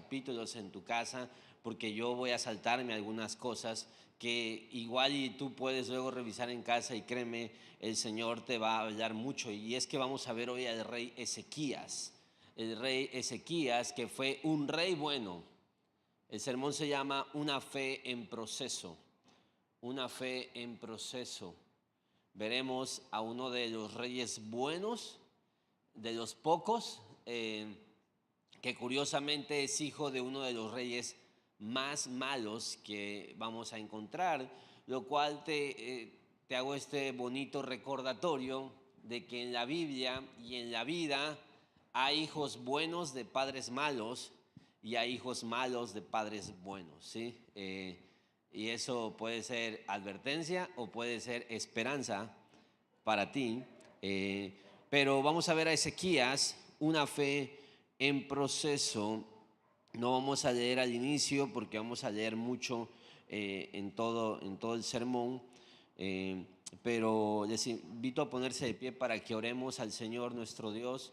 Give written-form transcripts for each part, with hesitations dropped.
capítulos en tu casa, porque yo voy a saltarme algunas cosas que igual y tú puedes luego revisar en casa, y créeme, el Señor te va a hablar mucho. Y es que vamos a ver hoy al rey Ezequías. El rey Ezequías, que fue un rey bueno. El sermón se llama Una fe en proceso. Una fe en proceso. Veremos a uno de los reyes buenos, de los pocos, que curiosamente es hijo de uno de los reyes más malos que vamos a encontrar, lo cual te hago este bonito recordatorio de que en la Biblia y en la vida hay hijos buenos de padres malos y hay hijos malos de padres buenos, ¿sí? Y eso puede ser advertencia o puede ser esperanza para ti. Pero vamos a ver a Ezequías, una fe en proceso. No vamos a leer al inicio porque vamos a leer mucho en todo el sermón. Pero les invito a ponerse de pie para que oremos al Señor nuestro Dios,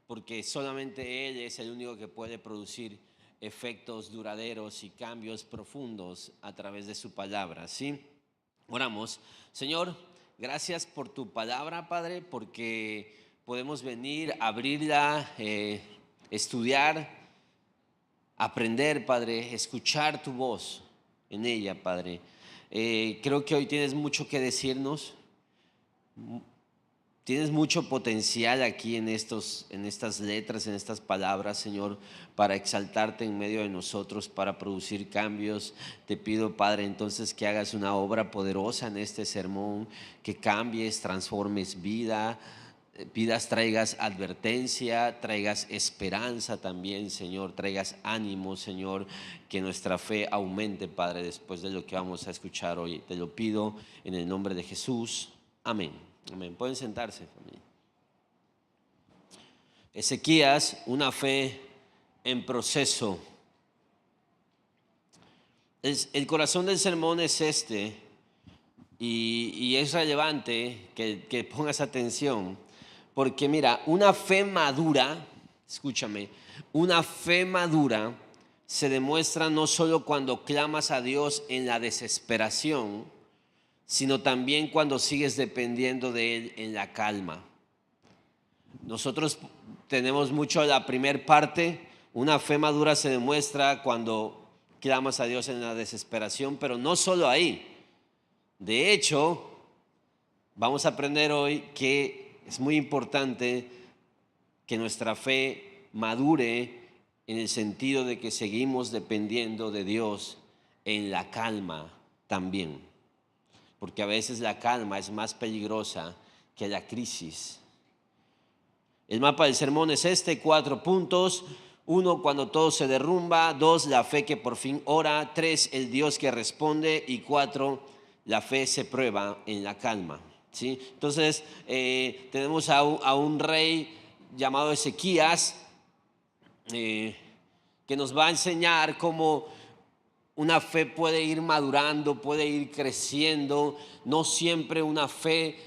porque solamente Él es el único que puede producir efectos duraderos y cambios profundos a través de su palabra, ¿sí? Oramos. Señor, gracias por tu palabra, Padre, porque podemos venir, abrirla, estudiar, aprender, Padre, escuchar tu voz en ella, Padre. Creo que hoy tienes mucho que decirnos. Tienes mucho potencial aquí en estas letras, en estas palabras, Señor, para exaltarte en medio de nosotros, para producir cambios. Te pido, Padre, entonces que hagas una obra poderosa en este sermón, que cambies, transformes vidas, traigas advertencia, traigas esperanza también, Señor, traigas ánimo, Señor, que nuestra fe aumente, Padre, después de lo que vamos a escuchar hoy. Te lo pido en el nombre de Jesús. Amén. Amén. Pueden sentarse, familia. Ezequías, una fe en proceso. El corazón del sermón es este, y es relevante que pongas atención, porque mira, una fe madura, escúchame, una fe madura se demuestra no solo cuando clamas a Dios en la desesperación, sino también cuando sigues dependiendo de Él en la calma. Nosotros tenemos mucho la primera parte. Una fe madura se demuestra cuando clamas a Dios en la desesperación, pero no solo ahí. De hecho, vamos a aprender hoy que es muy importante que nuestra fe madure en el sentido de que seguimos dependiendo de Dios en la calma también. Porque a veces la calma es más peligrosa que la crisis. El mapa del sermón es 4 puntos. 1, cuando todo se derrumba. 2, la fe que por fin ora. 3, el Dios que responde. Y 4, la fe se prueba en la calma, ¿sí? Entonces, tenemos a un rey llamado Ezequías, que nos va a enseñar cómo una fe puede ir madurando, puede ir creciendo. No siempre una fe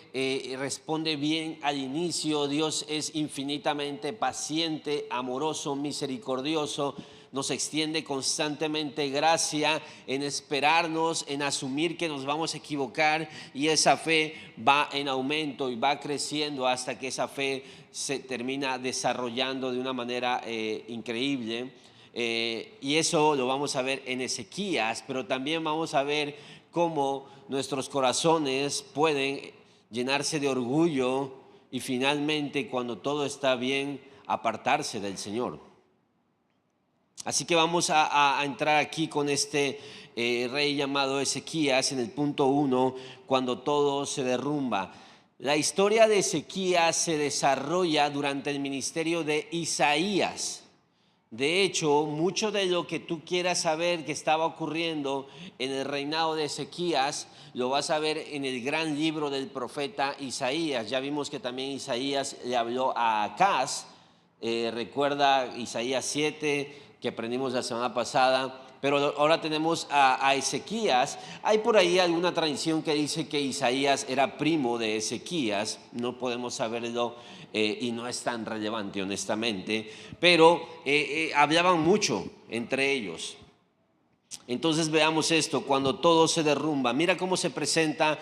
responde bien al inicio. Dios es infinitamente paciente, amoroso, misericordioso. Nos extiende constantemente gracia en esperarnos, en asumir que nos vamos a equivocar, y esa fe va en aumento y va creciendo hasta que esa fe se termina desarrollando de una manera increíble. Y eso lo vamos a ver en Ezequías, pero también vamos a ver cómo nuestros corazones pueden llenarse de orgullo y finalmente, cuando todo está bien, apartarse del Señor. Así que vamos a entrar aquí con este rey llamado Ezequías en el punto 1, cuando todo se derrumba. La historia de Ezequías se desarrolla durante el ministerio de Isaías. De hecho, mucho de lo que tú quieras saber que estaba ocurriendo en el reinado de Ezequías lo vas a ver en el gran libro del profeta Isaías. Ya vimos que también Isaías le habló a Acaz. Recuerda Isaías 7 que aprendimos la semana pasada. Pero ahora tenemos a Ezequías. Hay por ahí alguna tradición que dice que Isaías era primo de Ezequías. No podemos saberlo y no es tan relevante, honestamente. Pero hablaban mucho. entre ellos. Entonces veamos esto, cuando todo se derrumba. Mira cómo presenta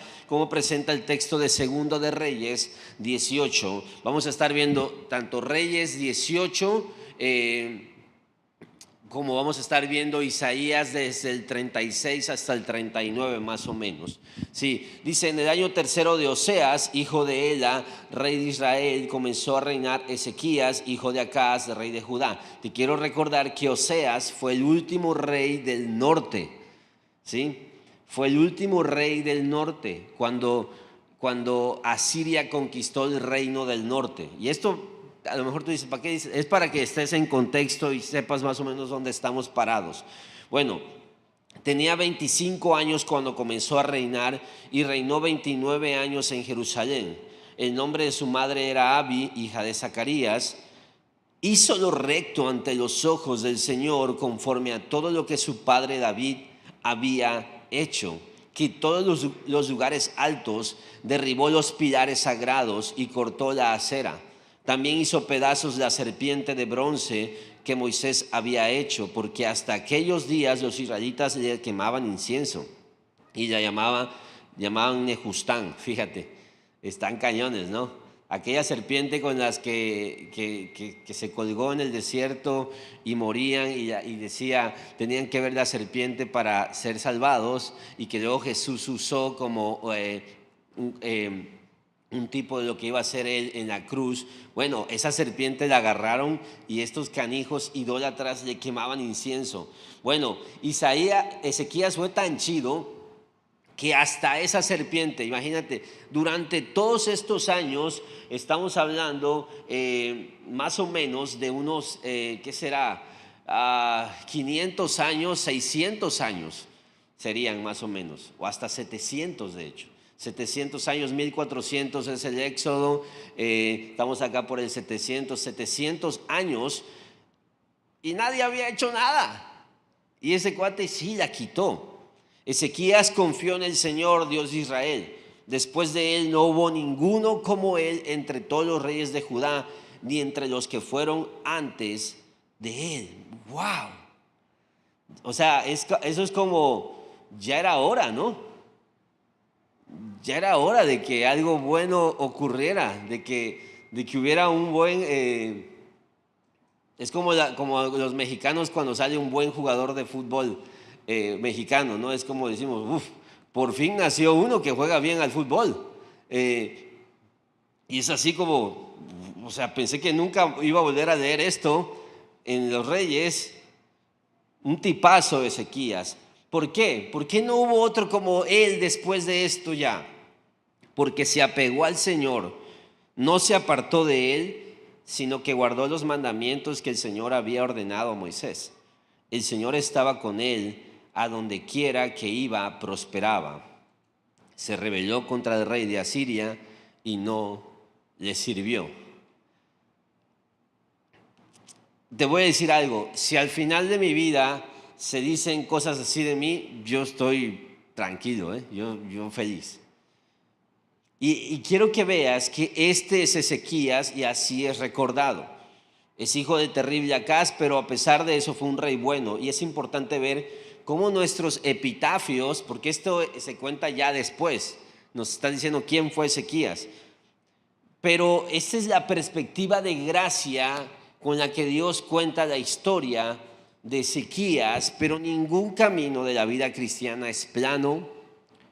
el texto de Segundo de Reyes 18. Vamos a estar viendo tanto Reyes 18, como vamos a estar viendo Isaías desde el 36 hasta el 39 más o menos. Sí, dice: en el año tercero de Oseas, hijo de Ela, rey de Israel, comenzó a reinar Ezequías, hijo de Acaz, rey de Judá. Te quiero recordar que Oseas fue el último rey del norte, ¿sí? Fue el último rey del norte cuando Asiria conquistó el reino del norte. Y esto, a lo mejor tú dices, ¿para qué dices? Es para que estés en contexto y sepas más o menos dónde estamos parados. Bueno, tenía 25 años cuando comenzó a reinar y reinó 29 años en Jerusalén. El nombre de su madre era Abi, hija de Zacarías. Hizo lo recto ante los ojos del Señor conforme a todo lo que su padre David había hecho. Quitó los lugares altos, derribó los pilares sagrados y cortó la acera. También hizo pedazos la serpiente de bronce que Moisés había hecho, porque hasta aquellos días los israelitas le quemaban incienso y la llamaban Nejustán. Fíjate, están cañones, ¿no? Aquella serpiente con las que se colgó en el desierto y morían y decía, tenían que ver la serpiente para ser salvados, y que luego Jesús usó como un tipo de lo que iba a hacer él en la cruz. Bueno, esa serpiente la agarraron y estos canijos idólatras le quemaban incienso. Bueno, Ezequías fue tan chido que hasta esa serpiente, imagínate, durante todos estos años, estamos hablando más o menos de unos, ¿qué será? 500 años, 600 años serían más o menos, o hasta 700 de hecho. 700 años, 1400 es el Éxodo, estamos acá por el 700 años, y nadie había hecho nada. Y ese cuate sí la quitó. Ezequías confió en el Señor, Dios de Israel. Después de él no hubo ninguno como él entre todos los reyes de Judá, ni entre los que fueron antes de él. ¡Wow! O sea, eso es como, ya era hora, ¿no? Ya era hora de que algo bueno ocurriera, de que hubiera un buen... es como los mexicanos cuando sale un buen jugador de fútbol mexicano, ¿no? Es como decimos, uff, por fin nació uno que juega bien al fútbol. Y es así como, o sea, pensé que nunca iba a volver a leer esto en los Reyes. Un tipazo de Ezequías. ¿Por qué? ¿Por qué no hubo otro como él después de esto ya? Porque se apegó al Señor, no se apartó de él, sino que guardó los mandamientos que el Señor había ordenado a Moisés. El Señor estaba con él, a donde quiera que iba prosperaba. Se rebeló contra el rey de Asiria y no le sirvió. Te voy a decir algo, si al final de mi vida se dicen cosas así de mí, yo estoy tranquilo, yo feliz. Y quiero que veas que este es Ezequías y así es recordado. Es hijo de terrible Acaz, pero a pesar de eso fue un rey bueno. Y es importante ver cómo nuestros epitafios, porque esto se cuenta ya después, nos está diciendo quién fue Ezequías. Pero esta es la perspectiva de gracia con la que Dios cuenta la historia de Ezequías, pero ningún camino de la vida cristiana es plano,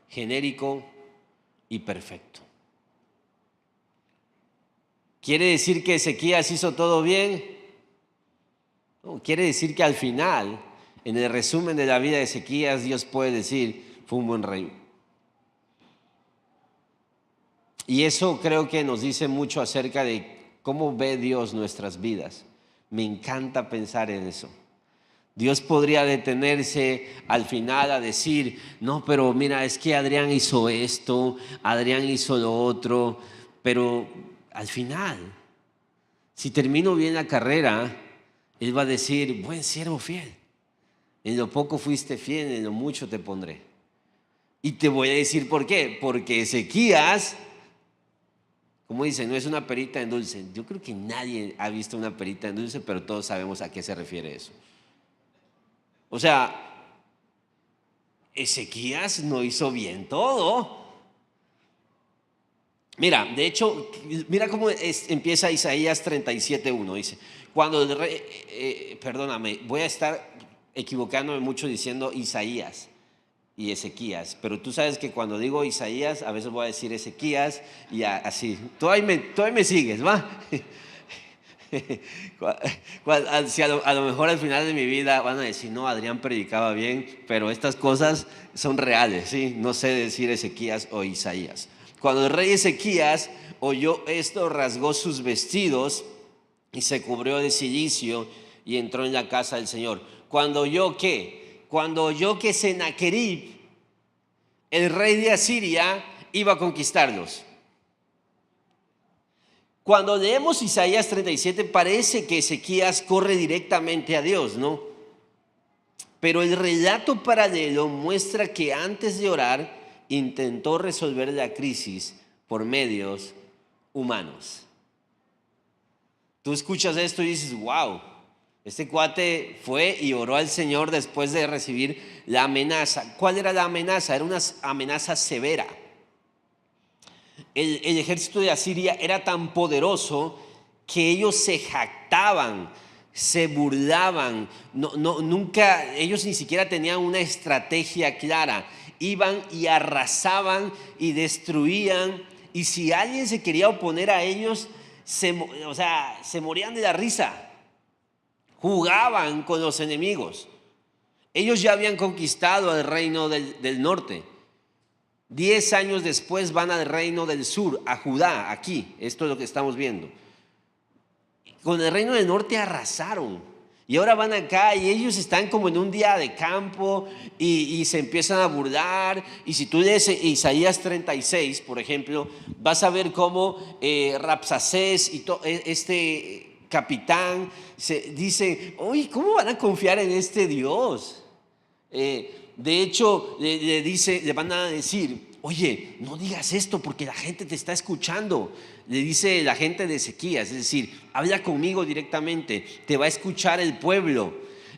genérico y perfecto. ¿Quiere decir que Ezequías hizo todo bien? No, quiere decir que al final, en el resumen de la vida de Ezequías, Dios puede decir, fue un buen rey. Y eso creo que nos dice mucho acerca de cómo ve Dios nuestras vidas. Me encanta pensar en eso. Dios podría detenerse al final a decir, no, pero mira, es que Adrián hizo esto, Adrián hizo lo otro, pero al final, si termino bien la carrera, Él va a decir, buen siervo fiel, en lo poco fuiste fiel, en lo mucho te pondré. Y te voy a decir por qué, porque Ezequías, como dice, no es una perita en dulce. Yo creo que nadie ha visto una perita en dulce, pero todos sabemos a qué se refiere eso. O sea, Ezequías no hizo bien todo. Mira, de hecho, mira cómo empieza Isaías 37:1. Dice, cuando el rey, perdóname, voy a estar equivocándome mucho diciendo Isaías y Ezequías, pero tú sabes que cuando digo Isaías, a veces voy a decir Ezequías y así. Tú ahí me sigues, ¿va? Si a lo mejor al final de mi vida van a decir, no, Adrián predicaba bien, pero estas cosas son reales, ¿sí? No sé decir Ezequías o Isaías. Cuando el rey Ezequías oyó esto, rasgó sus vestidos y se cubrió de cilicio y entró en la casa del Señor. Cuando oyó que Sennacherib, el rey de Asiria, iba a conquistarlos. Cuando leemos Isaías 37 parece que Ezequías corre directamente a Dios, ¿no? Pero el relato paralelo muestra que antes de orar intentó resolver la crisis por medios humanos. Tú escuchas esto y dices, wow, este cuate fue y oró al Señor después de recibir la amenaza. ¿Cuál era la amenaza? Era una amenaza severa. El ejército de Asiria era tan poderoso que ellos se jactaban, se burlaban, nunca, ellos ni siquiera tenían una estrategia clara. Iban y arrasaban y destruían, y si alguien se quería oponer a ellos, se morían de la risa. Jugaban con los enemigos. Ellos ya habían conquistado el reino del norte. 10 años después van al reino del sur, a Judá, aquí. Esto es lo que estamos viendo. Con el reino del norte arrasaron. Y ahora van acá y ellos están como en un día de campo y se empiezan a burlar. Y si tú lees Isaías 36, por ejemplo, vas a ver cómo Rabsacés y este capitán se dice, oye, ¿cómo van a confiar en este Dios? De hecho, le van a decir, oye, no digas esto porque la gente te está escuchando. Le dice la gente de Ezequías, es decir, habla conmigo directamente, te va a escuchar el pueblo.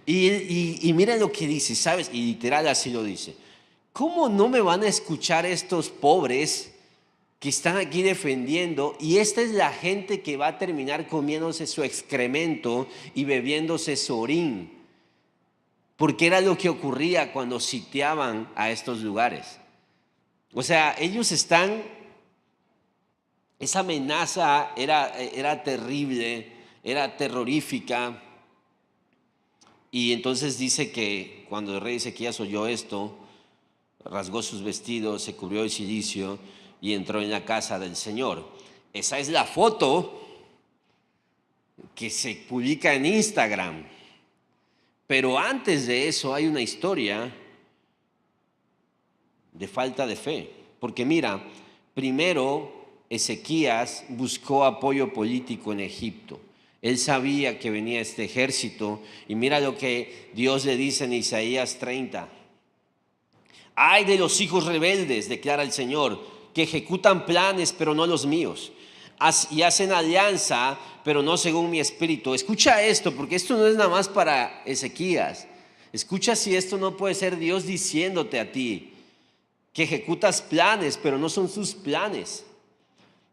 Y mira lo que dice, ¿sabes? Y literal así lo dice. ¿Cómo no me van a escuchar estos pobres que están aquí defendiendo? Y esta es la gente que va a terminar comiéndose su excremento y bebiéndose su orín. Porque era lo que ocurría cuando sitiaban a estos lugares. O sea, ellos están, esa amenaza era terrible, era terrorífica. Y entonces dice que cuando el rey Ezequías oyó esto, rasgó sus vestidos, se cubrió de cilicio y entró en la casa del Señor. Esa es la foto que se publica en Instagram. Pero antes de eso hay una historia de falta de fe. Porque mira, primero Ezequías buscó apoyo político en Egipto. Él sabía que venía este ejército y mira lo que Dios le dice en Isaías 30. Ay de los hijos rebeldes, declara el Señor, que ejecutan planes pero no los míos. Y hacen alianza, pero no según mi espíritu. Escucha esto, porque esto no es nada más para Ezequías. Escucha si esto no puede ser Dios diciéndote a ti, que ejecutas planes, pero no son sus planes.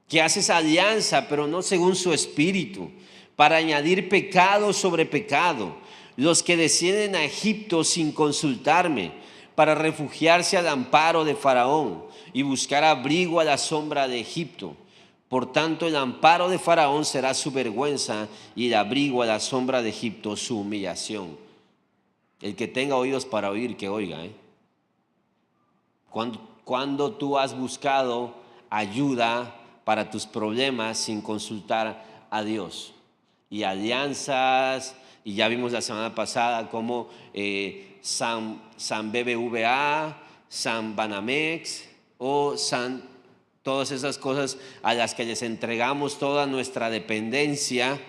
Que haces alianza, pero no según su espíritu, para añadir pecado sobre pecado. Los que descienden a Egipto sin consultarme, para refugiarse al amparo de Faraón y buscar abrigo a la sombra de Egipto. Por tanto, el amparo de Faraón será su vergüenza y el abrigo a la sombra de Egipto su humillación. El que tenga oídos para oír, que oiga. Cuando tú has buscado ayuda para tus problemas sin consultar a Dios. Y alianzas, y ya vimos la semana pasada como San BBVA, San Banamex o todas esas cosas a las que les entregamos toda nuestra dependencia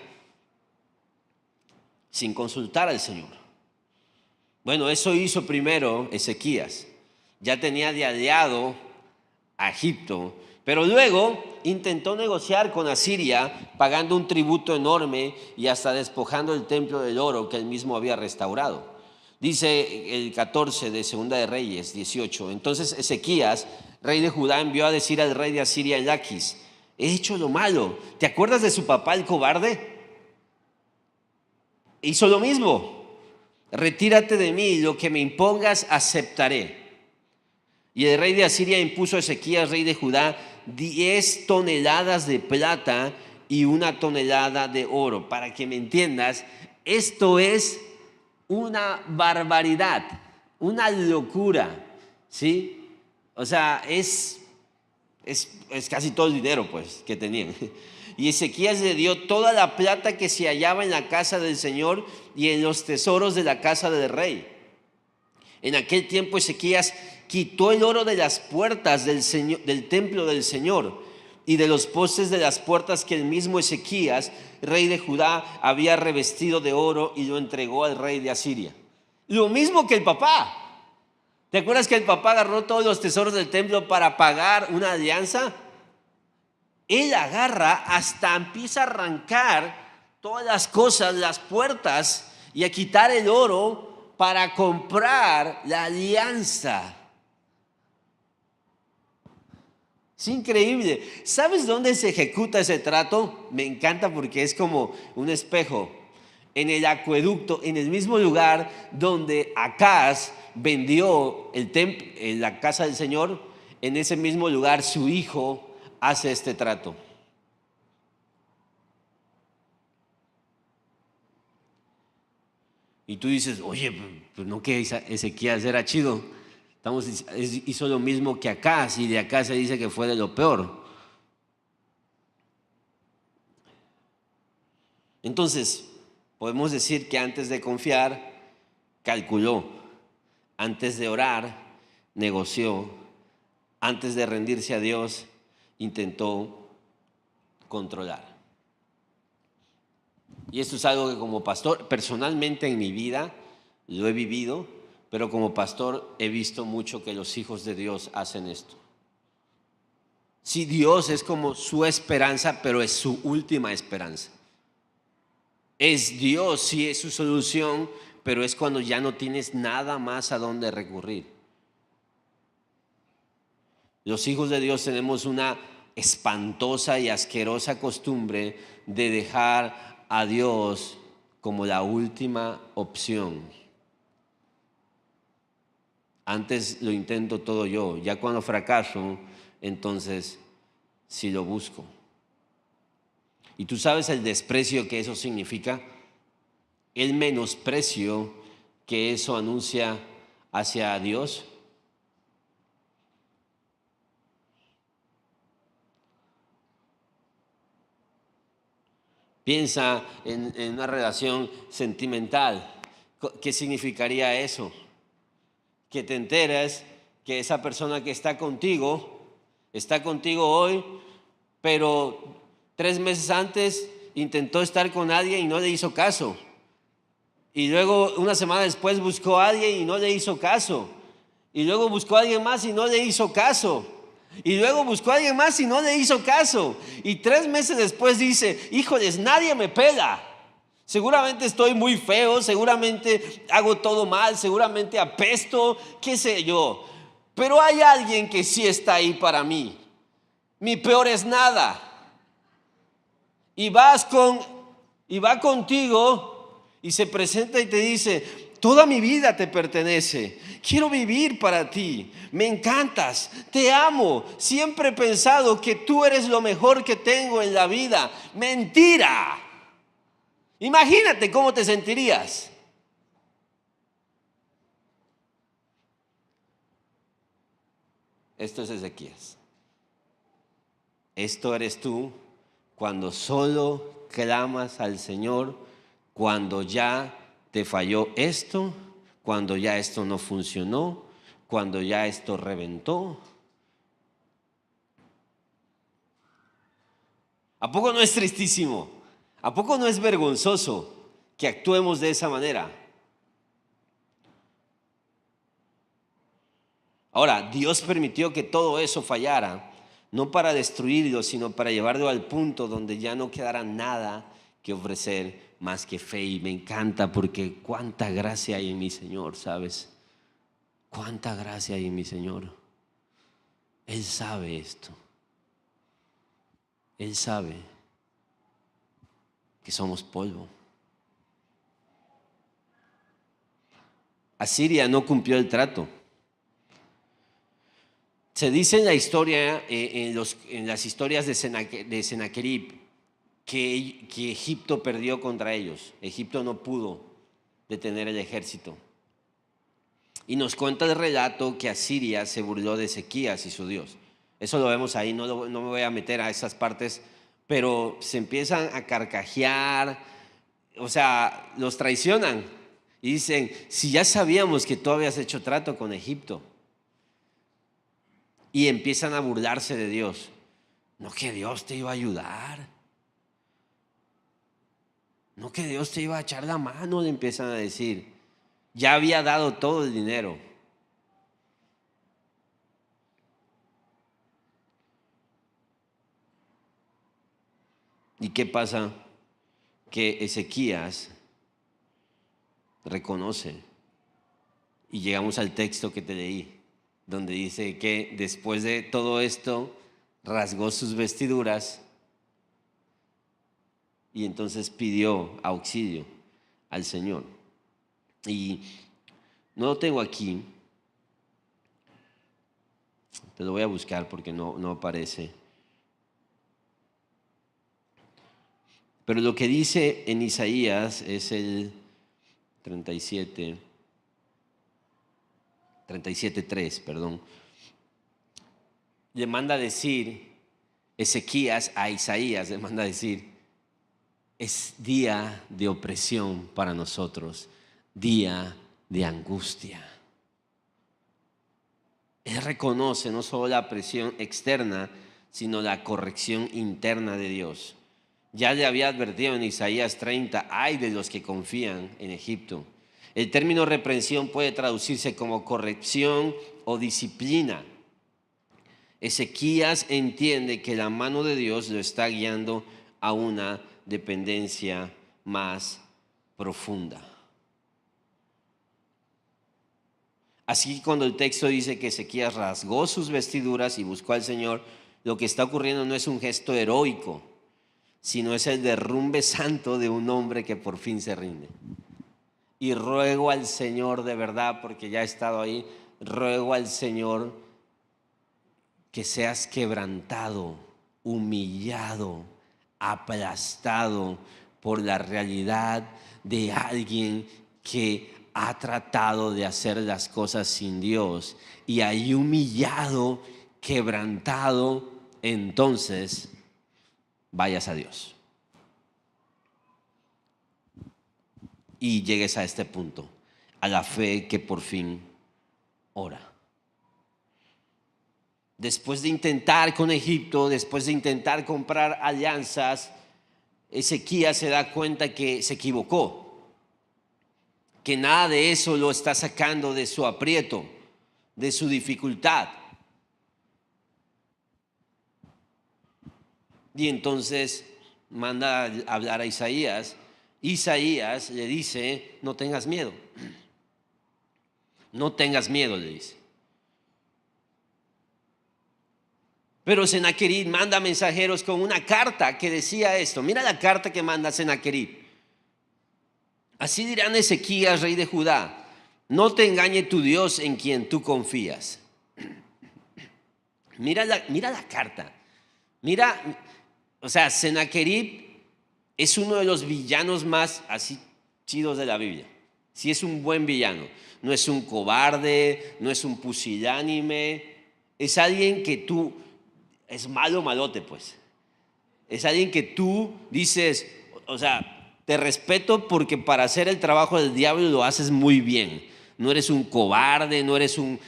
sin consultar al Señor. Bueno, eso hizo primero Ezequías. Ya tenía de aliado a Egipto, pero luego intentó negociar con Asiria pagando un tributo enorme y hasta despojando el templo del oro que él mismo había restaurado. Dice el 14 de Segunda de Reyes, 18. Entonces Ezequías, rey de Judá, envió a decir al rey de Asiria en Laquis: he hecho lo malo. ¿Te acuerdas de su papá el cobarde? Hizo lo mismo. Retírate de mí, lo que me impongas aceptaré. Y el rey de Asiria impuso a Ezequías, rey de Judá, 10 toneladas de plata y 1 tonelada de oro. Para que me entiendas, esto es una barbaridad, una locura, ¿sí? O sea, es casi todo el dinero, pues, que tenían. Y Ezequías le dio toda la plata que se hallaba en la casa del Señor y en los tesoros de la casa del rey. En aquel tiempo Ezequías quitó el oro de las puertas del templo del Señor y de los postes de las puertas que el mismo Ezequías, rey de Judá, había revestido de oro, y lo entregó al rey de Asiria. Lo mismo que el papá. ¿Te acuerdas que el papá agarró todos los tesoros del templo para pagar una alianza? Él agarra, hasta empieza a arrancar todas las cosas, las puertas, y a quitar el oro para comprar la alianza. Es increíble. ¿Sabes dónde se ejecuta ese trato? Me encanta porque es como un espejo. En el acueducto, en el mismo lugar donde Acaz vendió el templo, en la casa del Señor, en ese mismo lugar su hijo hace este trato. Y tú dices: oye, pues no, que Ezequías era chido. Hizo lo mismo que Acaz, y de Acaz se dice que fue de lo peor. Entonces, podemos decir que antes de confiar, calculó; antes de orar, negoció; antes de rendirse a Dios, intentó controlar. Y esto es algo que como pastor, personalmente en mi vida, lo he vivido. Pero como pastor he visto mucho que los hijos de Dios hacen esto. Si Dios es como su esperanza, pero es su última esperanza. Es Dios, sí, es su solución, pero es cuando ya no tienes nada más a dónde recurrir. Los hijos de Dios tenemos una espantosa y asquerosa costumbre de dejar a Dios como la última opción. Antes lo intento todo yo, ya cuando fracaso, entonces sí lo busco. ¿Y tú sabes el desprecio que eso significa? El menosprecio que eso anuncia hacia Dios. Piensa en una relación sentimental. ¿Qué significaría eso? Que te enteras que esa persona que está contigo hoy, pero 3 meses antes intentó estar con alguien y no le hizo caso. Y luego 1 semana después buscó a alguien y no le hizo caso. Y luego buscó a alguien más y no le hizo caso. Y luego buscó a alguien más y no le hizo caso. Y 3 meses después dice: híjoles, nadie me pela. Seguramente estoy muy feo, seguramente hago todo mal, seguramente apesto, qué sé yo. Pero hay alguien que sí está ahí para mí. Mi peor es nada. Y va contigo y se presenta y te dice: toda mi vida te pertenece. Quiero vivir para ti. Me encantas. Te amo. Siempre he pensado que tú eres lo mejor que tengo en la vida. Mentira. Imagínate cómo te sentirías. Esto es Ezequías. Esto eres tú cuando solo clamas al Señor, cuando ya te falló esto, cuando ya esto no funcionó, cuando ya esto reventó. ¿A poco no es tristísimo? ¿A poco no es vergonzoso que actuemos de esa manera? Ahora, Dios permitió que todo eso fallara, no para destruirlo, sino para llevarlo al punto donde ya no quedara nada que ofrecer más que fe. Y me encanta porque cuánta gracia hay en mi Señor, ¿sabes? Cuánta gracia hay en mi Señor. Él sabe esto. Él sabe que somos polvo. Asiria no cumplió el trato. Se dice en la historia, en las historias de Sennacherib, que Egipto perdió contra ellos. Egipto no pudo detener el ejército. Y nos cuenta el relato que Asiria se burló de Ezequías y su Dios. Eso lo vemos ahí, no me voy a meter a esas partes, pero se empiezan a carcajear, o sea, los traicionan y dicen, si ya sabíamos que tú habías hecho trato con Egipto, y empiezan a burlarse de Dios. No que Dios te iba a ayudar, no que Dios te iba a echar la mano, le empiezan a decir. Ya había dado todo el dinero. ¿Y qué pasa? Que Ezequías reconoce, y llegamos al texto que te leí, donde dice que después de todo esto rasgó sus vestiduras y entonces pidió auxilio al Señor. Y no lo tengo aquí, te lo voy a buscar porque no aparece. Pero lo que dice en Isaías es el 37:3, perdón. Le manda a decir, Ezequías a Isaías le manda a decir, es día de opresión para nosotros, día de angustia. Él reconoce no solo la presión externa, sino la corrección interna de Dios. Ya le había advertido en Isaías 30, ay de los que confían en Egipto. El término reprensión puede traducirse como corrección o disciplina. Ezequías entiende que la mano de Dios lo está guiando a una dependencia más profunda. Así que cuando el texto dice que Ezequías rasgó sus vestiduras y buscó al Señor, lo que está ocurriendo no es un gesto heroico, sino es el derrumbe santo de un hombre que por fin se rinde. Y ruego al Señor de verdad, porque ya he estado ahí, ruego al Señor que seas quebrantado, humillado, aplastado por la realidad de alguien que ha tratado de hacer las cosas sin Dios y ahí humillado, quebrantado, entonces vayas a Dios y llegues a este punto, a la fe que por fin ora. Después de intentar con Egipto, después de intentar comprar alianzas, Ezequías se da cuenta que se equivocó, que nada de eso lo está sacando de su aprieto, de su dificultad. Y entonces manda a hablar a Isaías. Isaías le dice, no tengas miedo. No tengas miedo, le dice. Pero Sennacherib manda mensajeros con una carta que decía esto. Mira la carta que manda Sennacherib. Así dirán Ezequías, rey de Judá, no te engañe tu Dios en quien tú confías. Mira la carta. Mira, o sea, Sennacherib es uno de los villanos más así chidos de la Biblia. Sí, es un buen villano. No es un cobarde, no es un pusilánime. Es alguien que tú, es malo, malote pues. Es alguien que tú dices, o sea, te respeto porque para hacer el trabajo del diablo lo haces muy bien. No eres un cobarde, no eres un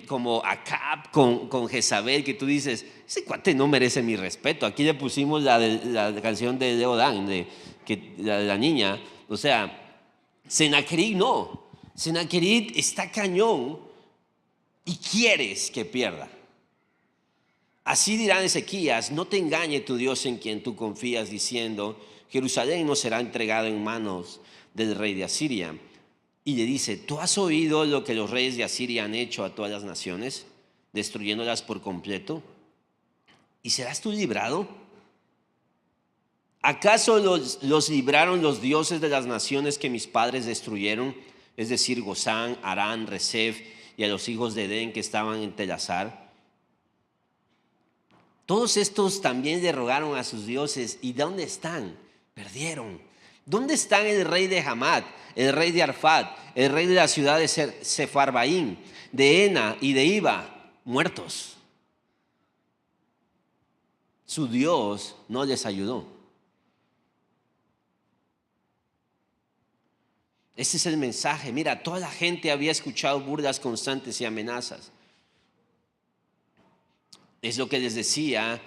como Acab con Jezabel, que tú dices, ese cuate no merece mi respeto. Aquí le pusimos la canción de Leo Dan, de la niña. O sea, Sennacherib no. Sennacherib está cañón y quieres que pierda. Así dirán Ezequías, no te engañe tu Dios en quien tú confías, diciendo, Jerusalén no será entregado en manos del rey de Asiria. Y le dice, ¿tú has oído lo que los reyes de Asiria han hecho a todas las naciones, destruyéndolas por completo? ¿Y serás tú librado? ¿Acaso los libraron los dioses de las naciones que mis padres destruyeron? Es decir, Gozán, Harán, Resef y a los hijos de Edén que estaban en Telasar. Todos estos también le rogaron a sus dioses. ¿Y dónde están? Perdieron. ¿Dónde están el rey de Hamat, el rey de Arfad, el rey de la ciudad de Sefarbaín, de Ena y de Iba? Muertos. Su Dios no les ayudó. Este es el mensaje. Mira, toda la gente había escuchado burlas constantes y amenazas. Es lo que les decía.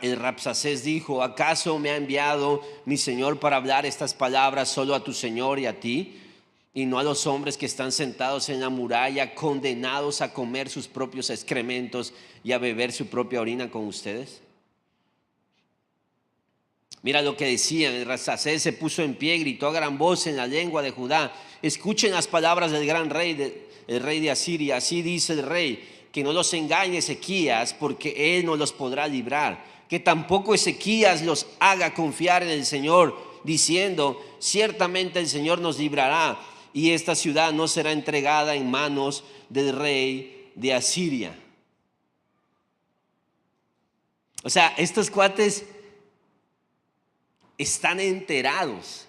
El Rabsacés dijo, ¿acaso me ha enviado mi Señor para hablar estas palabras solo a tu Señor y a ti? Y no a los hombres que están sentados en la muralla, condenados a comer sus propios excrementos y a beber su propia orina con ustedes. Mira lo que decían. El Rabsacés se puso en pie, gritó a gran voz en la lengua de Judá: escuchen las palabras del gran rey, el rey de Asiria. Así dice el rey: que no los engañe Ezequías, porque él no los podrá librar. Que tampoco Ezequías los haga confiar en el Señor, diciendo: ciertamente el Señor nos librará, y esta ciudad no será entregada en manos del rey de Asiria. O sea, estos cuates están enterados.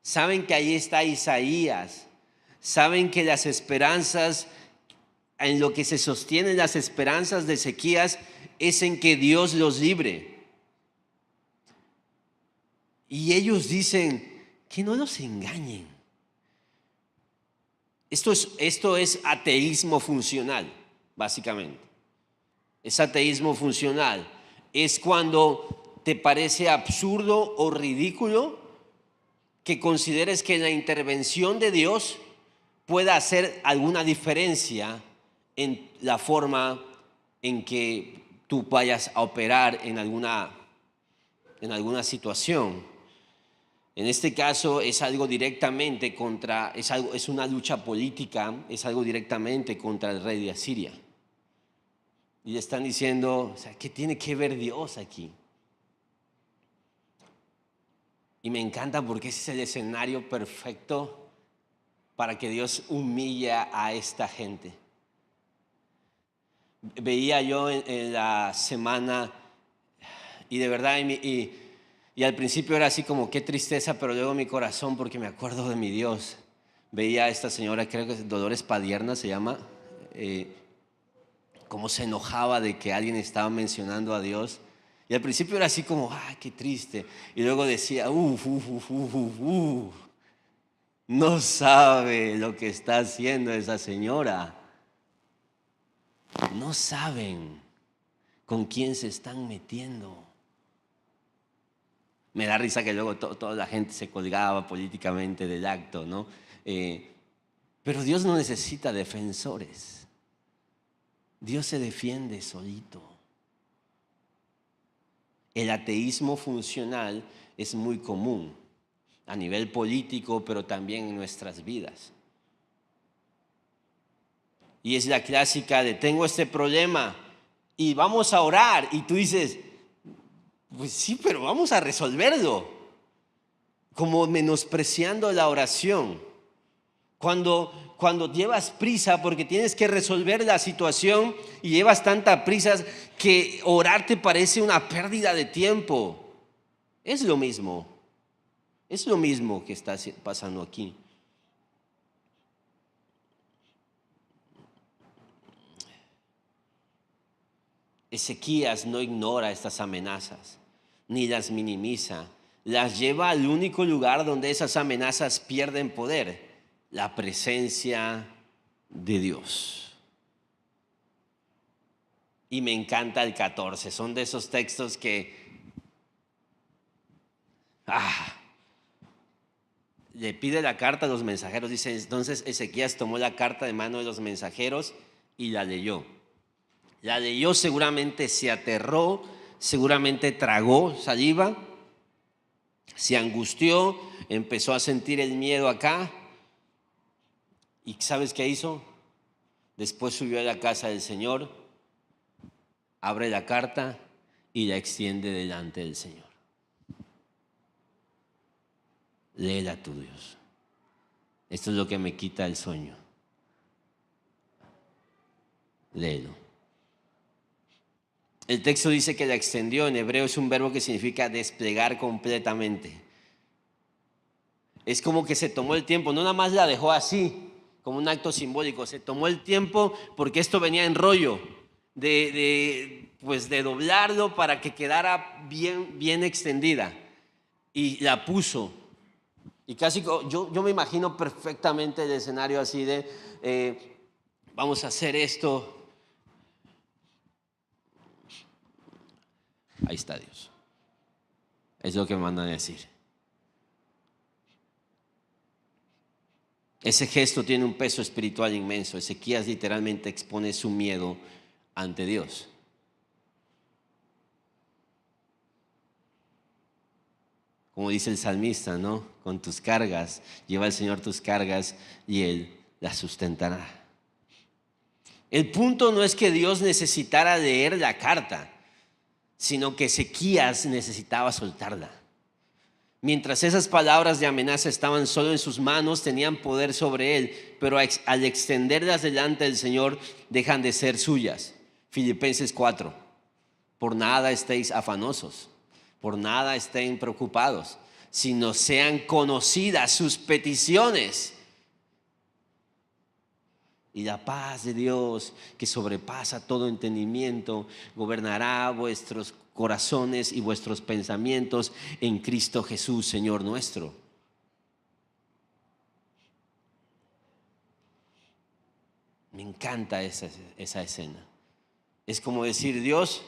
Saben que ahí está Isaías. Saben que las esperanzas, en lo que se sostienen las esperanzas de Ezequías, es en que Dios los libre. Y ellos dicen que no los engañen. Esto es ateísmo funcional, básicamente. Es ateísmo funcional. Es cuando te parece absurdo o ridículo que consideres que la intervención de Dios pueda hacer alguna diferencia en la forma en que tú vayas a operar en alguna situación. En este caso es algo directamente es una lucha política, es algo directamente contra el rey de Asiria. Y le están diciendo, o sea, ¿qué tiene que ver Dios aquí? Y me encanta porque ese es el escenario perfecto para que Dios humille a esta gente. Veía yo en la semana, y de verdad, y al principio era así como qué tristeza, pero luego mi corazón, porque me acuerdo de mi Dios. Veía a esta señora, creo que es Dolores Padierna se llama, cómo se enojaba de que alguien estaba mencionando a Dios. Y al principio era así como, ¡ay, qué triste! Y luego decía, no sabe lo que está haciendo esa señora. No saben con quién se están metiendo. Me da risa que luego toda la gente se colgaba políticamente del acto, ¿no? Pero Dios no necesita defensores. Dios se defiende solito. El ateísmo funcional es muy común a nivel político, pero también en nuestras vidas. Y es la clásica de tengo este problema y vamos a orar. Y tú dices, pues sí, pero vamos a resolverlo. Como menospreciando la oración. Cuando llevas prisa porque tienes que resolver la situación y llevas tanta prisa que orar te parece una pérdida de tiempo. Es lo mismo. Es lo mismo que está pasando aquí. Ezequías no ignora estas amenazas, ni las minimiza. Las lleva al único lugar donde esas amenazas pierden poder: la presencia de Dios. Y me encanta el 14. Son de esos textos que le pide la carta a los mensajeros. Dice, entonces Ezequías tomó la carta de mano de los mensajeros y la leyó. La leyó, seguramente se aterró, seguramente tragó saliva. Se angustió, empezó a sentir el miedo acá. ¿Y sabes qué hizo? Después subió a la casa del Señor, abre la carta y la extiende delante del Señor. Léela tú, Dios. Esto es lo que me quita el sueño. Léelo. El texto dice que la extendió. En hebreo es un verbo que significa desplegar completamente. Es como que se tomó el tiempo, no nada más la dejó así, como un acto simbólico. Se tomó el tiempo porque esto venía en rollo, pues de doblarlo para que quedara bien extendida. Y la puso. Y casi yo me imagino perfectamente el escenario así de, vamos a hacer esto. Ahí está Dios. Es lo que me mandan a decir. Ese gesto tiene un peso espiritual inmenso. Ezequías literalmente expone su miedo ante Dios. Como dice el salmista, ¿no? Con tus cargas, lleva al Señor tus cargas y Él las sustentará. El punto no es que Dios necesitara leer la carta, sino que Ezequías necesitaba soltarla. Mientras esas palabras de amenaza estaban solo en sus manos, tenían poder sobre él, pero al extenderlas delante del Señor, dejan de ser suyas. Filipenses 4. Por nada estéis afanosos, por nada estén preocupados, sino sean conocidas sus peticiones. Y la paz de Dios, que sobrepasa todo entendimiento, gobernará vuestros corazones y vuestros pensamientos en Cristo Jesús, Señor nuestro. Me encanta esa escena. Es como decir, Dios,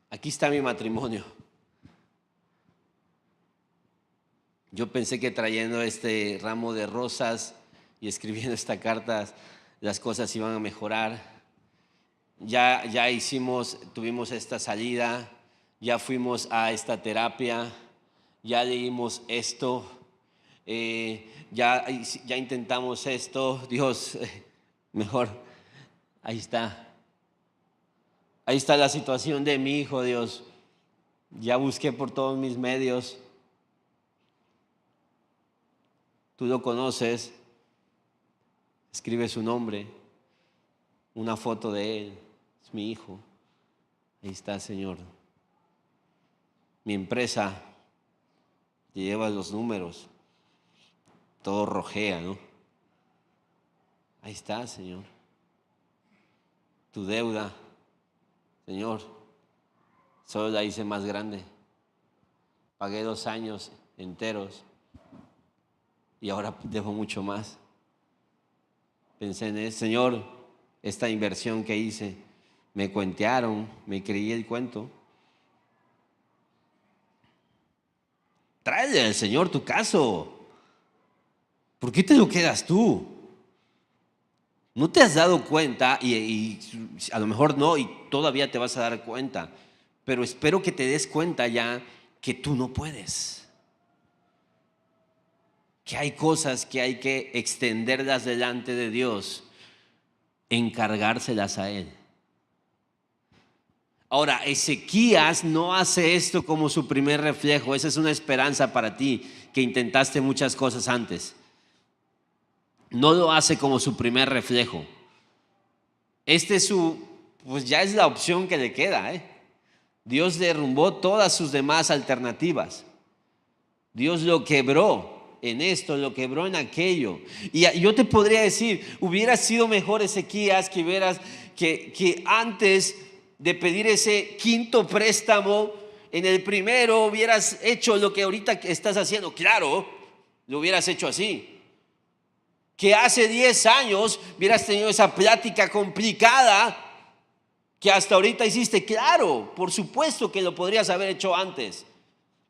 aquí está mi matrimonio. Yo pensé que trayendo este ramo de rosas y escribiendo esta carta, las cosas iban a mejorar. Ya tuvimos esta salida, ya fuimos a esta terapia, ya leímos esto, ya intentamos esto. Dios, mejor, ahí está. Ahí está la situación de mi hijo, Dios. Ya busqué por todos mis medios. Tú lo conoces. Escribe su nombre, una foto de él. Es mi hijo. Ahí está, Señor. Mi empresa te lleva los números. Todo rojea, ¿no? Ahí está, Señor. Tu deuda, Señor, solo la hice más grande. Pagué 2 años enteros y ahora debo mucho más. Pensé en eso, Señor, esta inversión que hice, me cuentearon, me creí el cuento. Tráele al Señor tu caso. ¿Por qué te lo quedas tú? ¿No te has dado cuenta? Y a lo mejor no, y todavía te vas a dar cuenta, pero espero que te des cuenta ya que tú no puedes. Que hay cosas que hay que extenderlas delante de Dios, encargárselas a Él. Ahora, Ezequías no hace esto como su primer reflejo. Esa es una esperanza para ti que intentaste muchas cosas antes. No lo hace como su primer reflejo. Pues ya es la opción que le queda, Dios derrumbó todas sus demás alternativas. Dios lo quebró en esto, lo quebró en aquello. Y yo te podría decir, hubiera sido mejor, Ezequías, que antes de pedir ese quinto préstamo, en el primero hubieras hecho lo que ahorita estás haciendo. Claro, lo hubieras hecho así. Que hace 10 años hubieras tenido esa plática complicada que hasta ahorita hiciste. Claro, por supuesto que lo podrías haber hecho antes.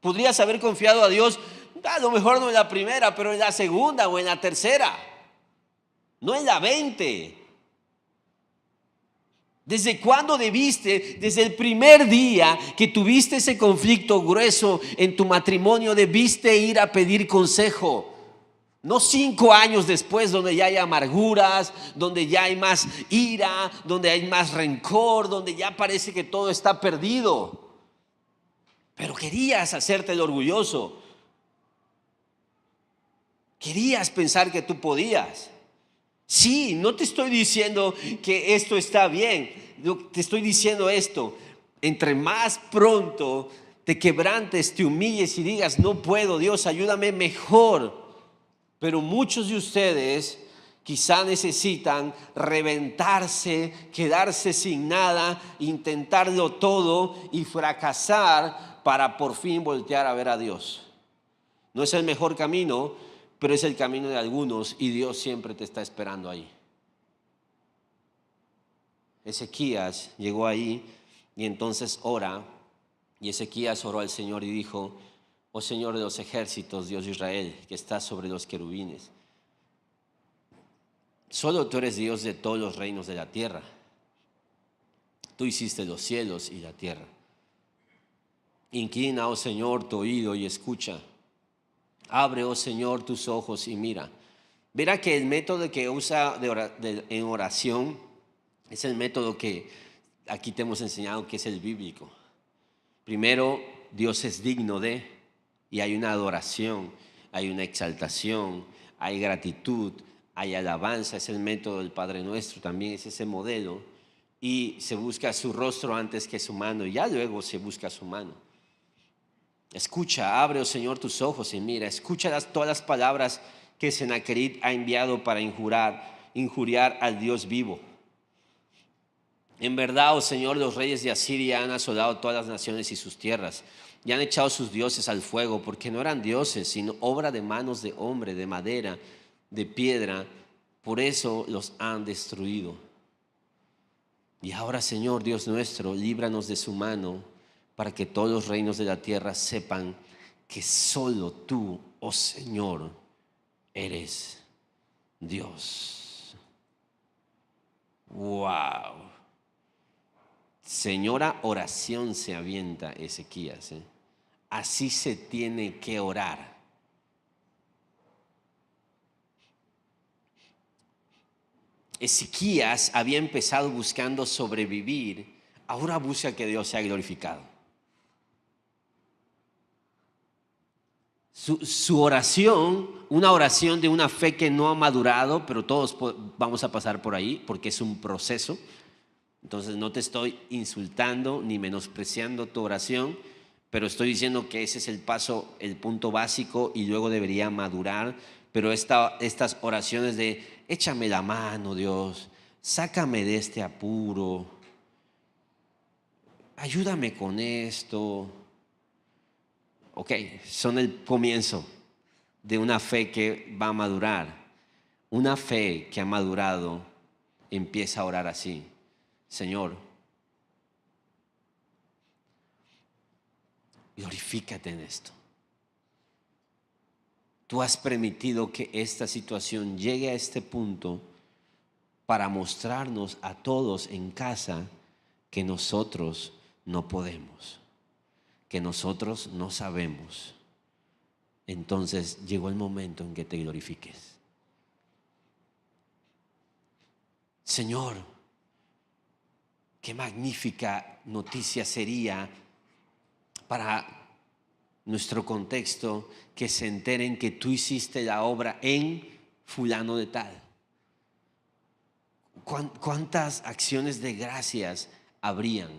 Podrías haber confiado a Dios, a lo mejor no en la primera, pero en la segunda o en la tercera. No en la 20. ¿Desde cuándo debiste, desde el primer día que tuviste ese conflicto grueso en tu matrimonio, debiste ir a pedir consejo? No 5 años después, donde ya hay amarguras, donde ya hay más ira, donde hay más rencor, donde ya parece que todo está perdido. Pero querías hacerte el orgulloso. Querías pensar que tú podías. Sí, no te estoy diciendo que esto está bien. Te estoy diciendo esto. Entre más pronto te quebrantes, te humilles y digas, no puedo, Dios, ayúdame, mejor. Pero muchos de ustedes quizá necesitan reventarse, quedarse sin nada, intentarlo todo y fracasar para por fin voltear a ver a Dios. No es el mejor camino, pero es el camino de algunos y Dios siempre te está esperando ahí. Ezequías llegó ahí y entonces ora, y Ezequías oró al Señor y dijo, oh Señor de los ejércitos, Dios de Israel, que estás sobre los querubines, solo tú eres Dios de todos los reinos de la tierra. Tú hiciste los cielos y la tierra. Inclina, oh Señor, tu oído y escucha. Abre, oh Señor, tus ojos y mira. Verá que el método que usa en oración es el método que aquí te hemos enseñado, que es el bíblico. Primero, Dios es digno de, y hay una adoración, hay una exaltación, hay gratitud, hay alabanza. Es el método del Padre Nuestro, también es ese modelo. Y se busca su rostro antes que su mano, y ya luego se busca su mano. Escucha, abre, oh Señor, tus ojos y mira. Escucha todas las palabras que Sennacherib ha enviado para injuriar al Dios vivo. En verdad, oh Señor, los reyes de Asiria han asolado todas las naciones y sus tierras, y han echado sus dioses al fuego, porque no eran dioses, sino obra de manos de hombre, de madera, de piedra. Por eso los han destruido. Y ahora, Señor Dios nuestro, líbranos de su mano, para que todos los reinos de la tierra sepan que solo tú, oh Señor, eres Dios. Wow. Señora oración se avienta Ezequías, ¿eh? Así se tiene que orar. Ezequías había empezado buscando sobrevivir, ahora busca que Dios sea glorificado. Su oración, una oración de una fe que no ha madurado, pero todos vamos a pasar por ahí porque es un proceso. Entonces no te estoy insultando ni menospreciando tu oración, pero estoy diciendo que ese es el paso, el punto básico, y luego debería madurar. Pero estas oraciones de échame la mano, Dios, sácame de este apuro, ayúdame con esto. Ok, son el comienzo de una fe que va a madurar. Una fe que ha madurado empieza a orar así: Señor, glorifícate en esto. Tú has permitido que esta situación llegue a este punto para mostrarnos a todos en casa que nosotros no podemos, que nosotros no sabemos. Entonces llegó el momento en que te glorifiques. Señor, qué magnífica noticia sería para nuestro contexto que se enteren que tú hiciste la obra en fulano de tal. ¿Cuántas acciones de gracias habrían?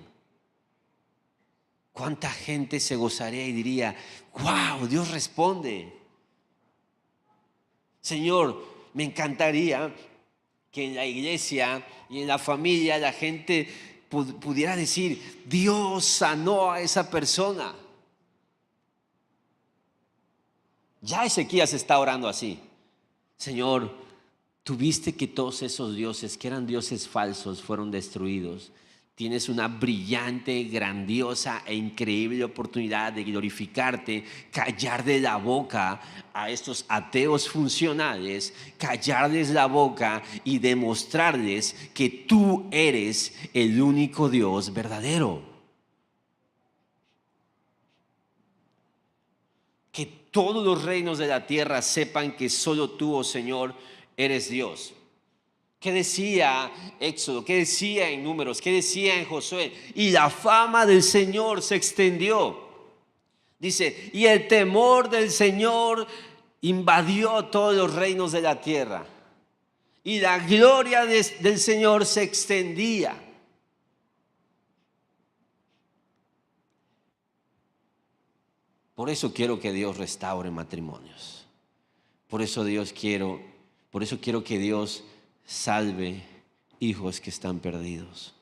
¿Cuánta gente se gozaría y diría, wow, Dios responde? Señor, me encantaría que en la iglesia y en la familia la gente pudiera decir, Dios sanó a esa persona. Ya Ezequías está orando así: Señor, tuviste que todos esos dioses, que eran dioses falsos, fueron destruidos. tienes una brillante, grandiosa e increíble oportunidad de glorificarte, callarle la boca a estos ateos funcionales, callarles la boca y demostrarles que tú eres el único Dios verdadero. Que todos los reinos de la tierra sepan que solo tú, oh Señor, eres Dios. ¿Qué decía Éxodo? ¿Qué decía en Números? ¿Qué decía en Josué? Y la fama del Señor se extendió. Dice, y el temor del Señor invadió todos los reinos de la tierra. Y la gloria del Señor se extendía. Por eso quiero que Dios restaure matrimonios. Por eso quiero que Dios salve hijos que están perdidos.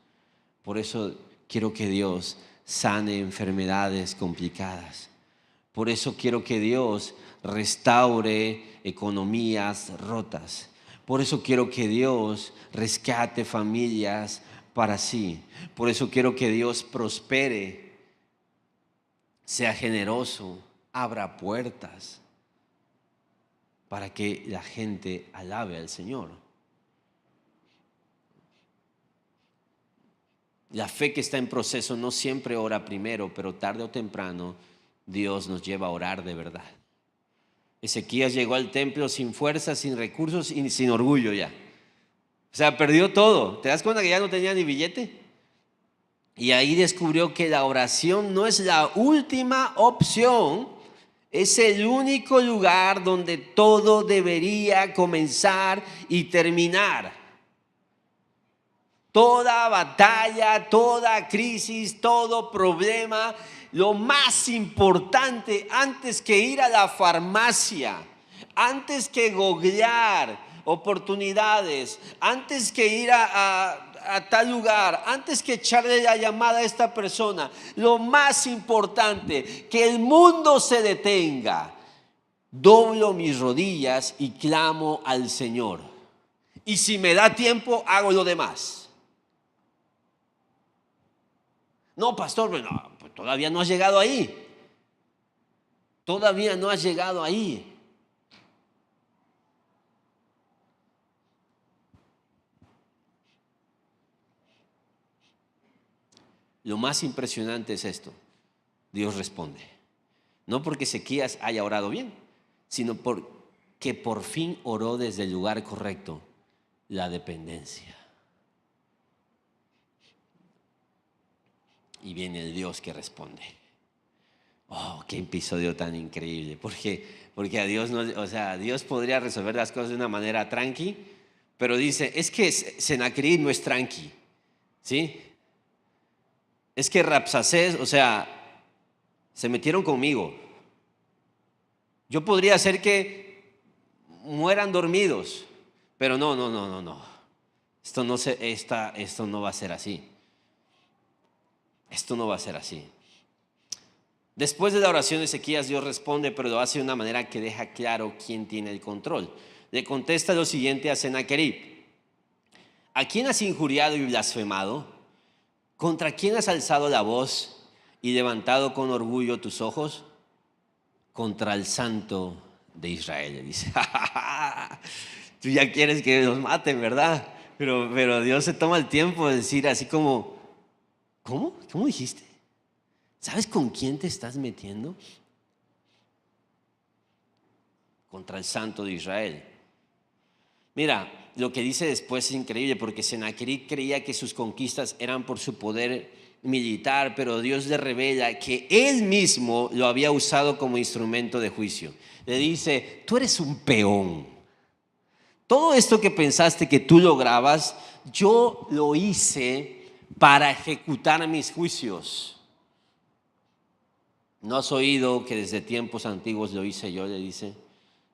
Por eso quiero que Dios sane enfermedades complicadas. Por eso quiero que Dios restaure economías rotas. Por eso quiero que Dios rescate familias para sí. Por eso quiero que Dios prospere, sea generoso, abra puertas para que la gente alabe al Señor. La fe que está en proceso no siempre ora primero, pero tarde o temprano Dios nos lleva a orar de verdad. Ezequías llegó al templo sin fuerza, sin recursos y sin orgullo ya. O sea, perdió todo. ¿Te das cuenta que ya no tenía ni billete? Y ahí descubrió que la oración no es la última opción, es el único lugar donde todo debería comenzar y terminar. Toda batalla, toda crisis, todo problema, lo más importante antes que ir a la farmacia, antes que googlear oportunidades, antes que ir a tal lugar, antes que echarle la llamada a esta persona, lo más importante, que el mundo se detenga. Doblo mis rodillas y clamo al Señor. Y si me da tiempo, hago lo demás. No, pastor, no, pues todavía no has llegado ahí. Todavía no has llegado ahí. Lo más impresionante es esto. Dios responde. No porque Ezequías haya orado bien, sino porque por fin oró desde el lugar correcto, la dependencia. Y viene el Dios que responde. Oh, qué episodio tan increíble. Porque a Dios no, o sea, Dios podría resolver las cosas de una manera tranqui, pero dice, es que Senaquerib no es tranqui, ¿sí? Es que Rabsacés, o sea, se metieron conmigo. Yo podría hacer que mueran dormidos, pero no. Esto no va a ser así. Esto no va a ser así. Después de la oración de Ezequías, Dios responde, pero lo hace de una manera que deja claro quién tiene el control. Le contesta lo siguiente a Senaquerib: ¿a quién has injuriado y blasfemado? ¿Contra quién has alzado la voz y levantado con orgullo tus ojos? Contra el Santo de Israel, le dice. Tú ya quieres que los maten, ¿verdad? Pero Dios se toma el tiempo de decir así como, ¿cómo? ¿Cómo dijiste? ¿Sabes con quién te estás metiendo? Contra el Santo de Israel. Mira, lo que dice después es increíble, porque Senaquerib creía que sus conquistas eran por su poder militar, pero Dios le revela que él mismo lo había usado como instrumento de juicio. Le dice, tú eres un peón. Todo esto que pensaste que tú lograbas, yo lo hice para ejecutar mis juicios. ¿No has oído que desde tiempos antiguos lo hice yo?, le dice.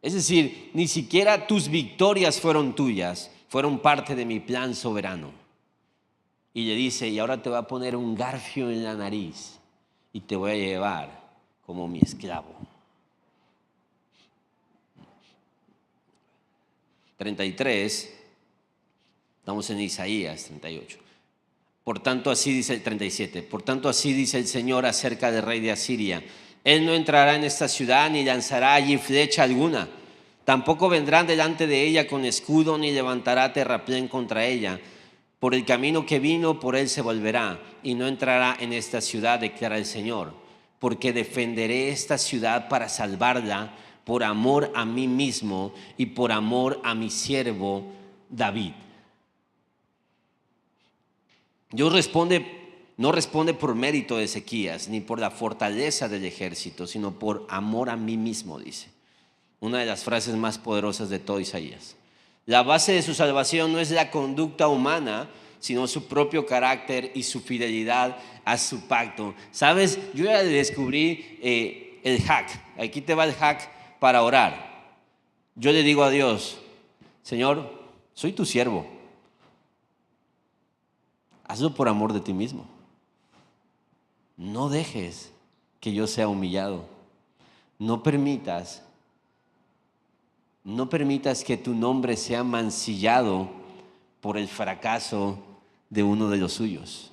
Es decir, ni siquiera tus victorias fueron tuyas, fueron parte de mi plan soberano. Y le dice, y ahora te voy a poner un garfio en la nariz y te voy a llevar como mi esclavo. 33, estamos en Isaías 38. Por tanto, así dice el 37. Por tanto, así dice el Señor acerca del rey de Asiria. Él no entrará en esta ciudad ni lanzará allí flecha alguna. Tampoco vendrán delante de ella con escudo ni levantará terraplén contra ella. Por el camino que vino, por él se volverá y no entrará en esta ciudad, declara el Señor. Porque defenderé esta ciudad para salvarla por amor a mí mismo y por amor a mi siervo David. Dios no responde por mérito de Ezequías, ni por la fortaleza del ejército, sino por amor a mí mismo, dice. Una de las frases más poderosas de todo Isaías. La base de su salvación no es la conducta humana, sino su propio carácter y su fidelidad a su pacto. ¿Sabes? Yo ya descubrí el hack. Aquí te va el hack para orar. Yo le digo a Dios, Señor, soy tu siervo. Hazlo por amor de ti mismo. No dejes que yo sea humillado. No permitas que tu nombre sea mancillado por el fracaso de uno de los suyos.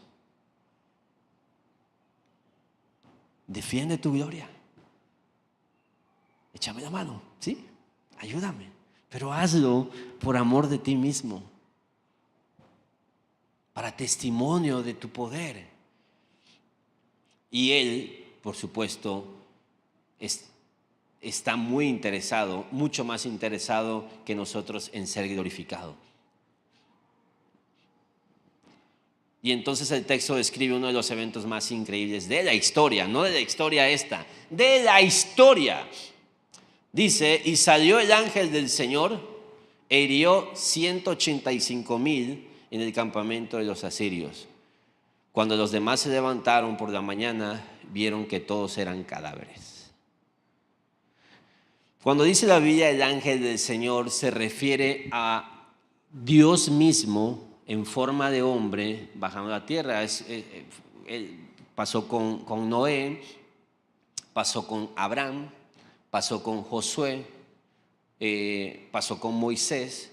Defiende tu gloria. Échame la mano, ¿sí? Ayúdame. Pero hazlo por amor de ti mismo. Para testimonio de tu poder. Y Él, por supuesto, está muy interesado, mucho más interesado que nosotros en ser glorificado. Y entonces el texto describe uno de los eventos más increíbles de la historia, no de la historia esta, de la historia. Dice, y salió el ángel del Señor e hirió 185,000 en el campamento de los asirios. Cuando los demás se levantaron por la mañana, vieron que todos eran cadáveres. Cuando dice la Biblia el ángel del Señor, se refiere a Dios mismo en forma de hombre bajando a la tierra. Pasó con Noé, pasó con Abraham, pasó con Josué, pasó con Moisés.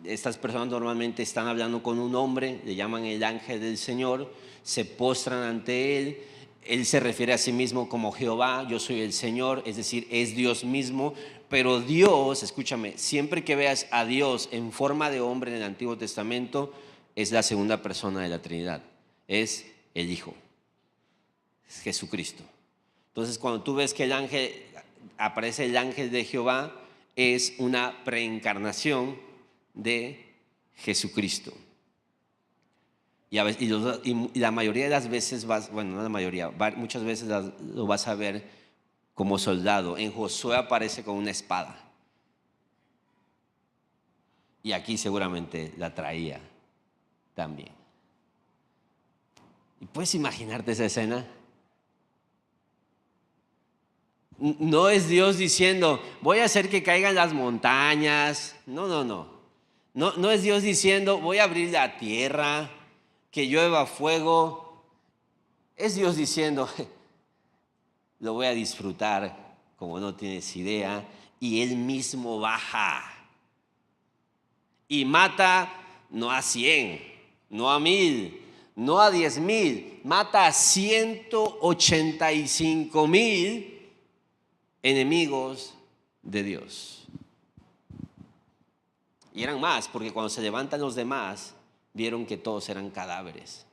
Estas personas normalmente están hablando con un hombre, le llaman el ángel del Señor, se postran ante él. Él se refiere a sí mismo como Jehová, yo soy el Señor, es decir, es Dios mismo. Pero Dios, escúchame, siempre que veas a Dios en forma de hombre en el Antiguo Testamento, es la segunda persona de la Trinidad, es el Hijo, es Jesucristo. Entonces, cuando tú ves que aparece el ángel de Jehová, es una preencarnación de Jesucristo. Y la mayoría de las veces no la mayoría, muchas veces lo vas a ver como soldado. En Josué aparece con una espada. Y aquí seguramente la traía también. ¿Y puedes imaginarte esa escena? No es Dios diciendo, voy a hacer que caigan las montañas. No es Dios diciendo, voy a abrir la tierra, que llueva fuego. Es Dios diciendo, lo voy a disfrutar como no tienes idea. Y Él mismo baja. Y mata no a 100, no a 1000, no a 10,000. Mata a 185,000 enemigos de Dios. Y eran más, porque cuando se levantan los demás, vieron que todos eran cadáveres.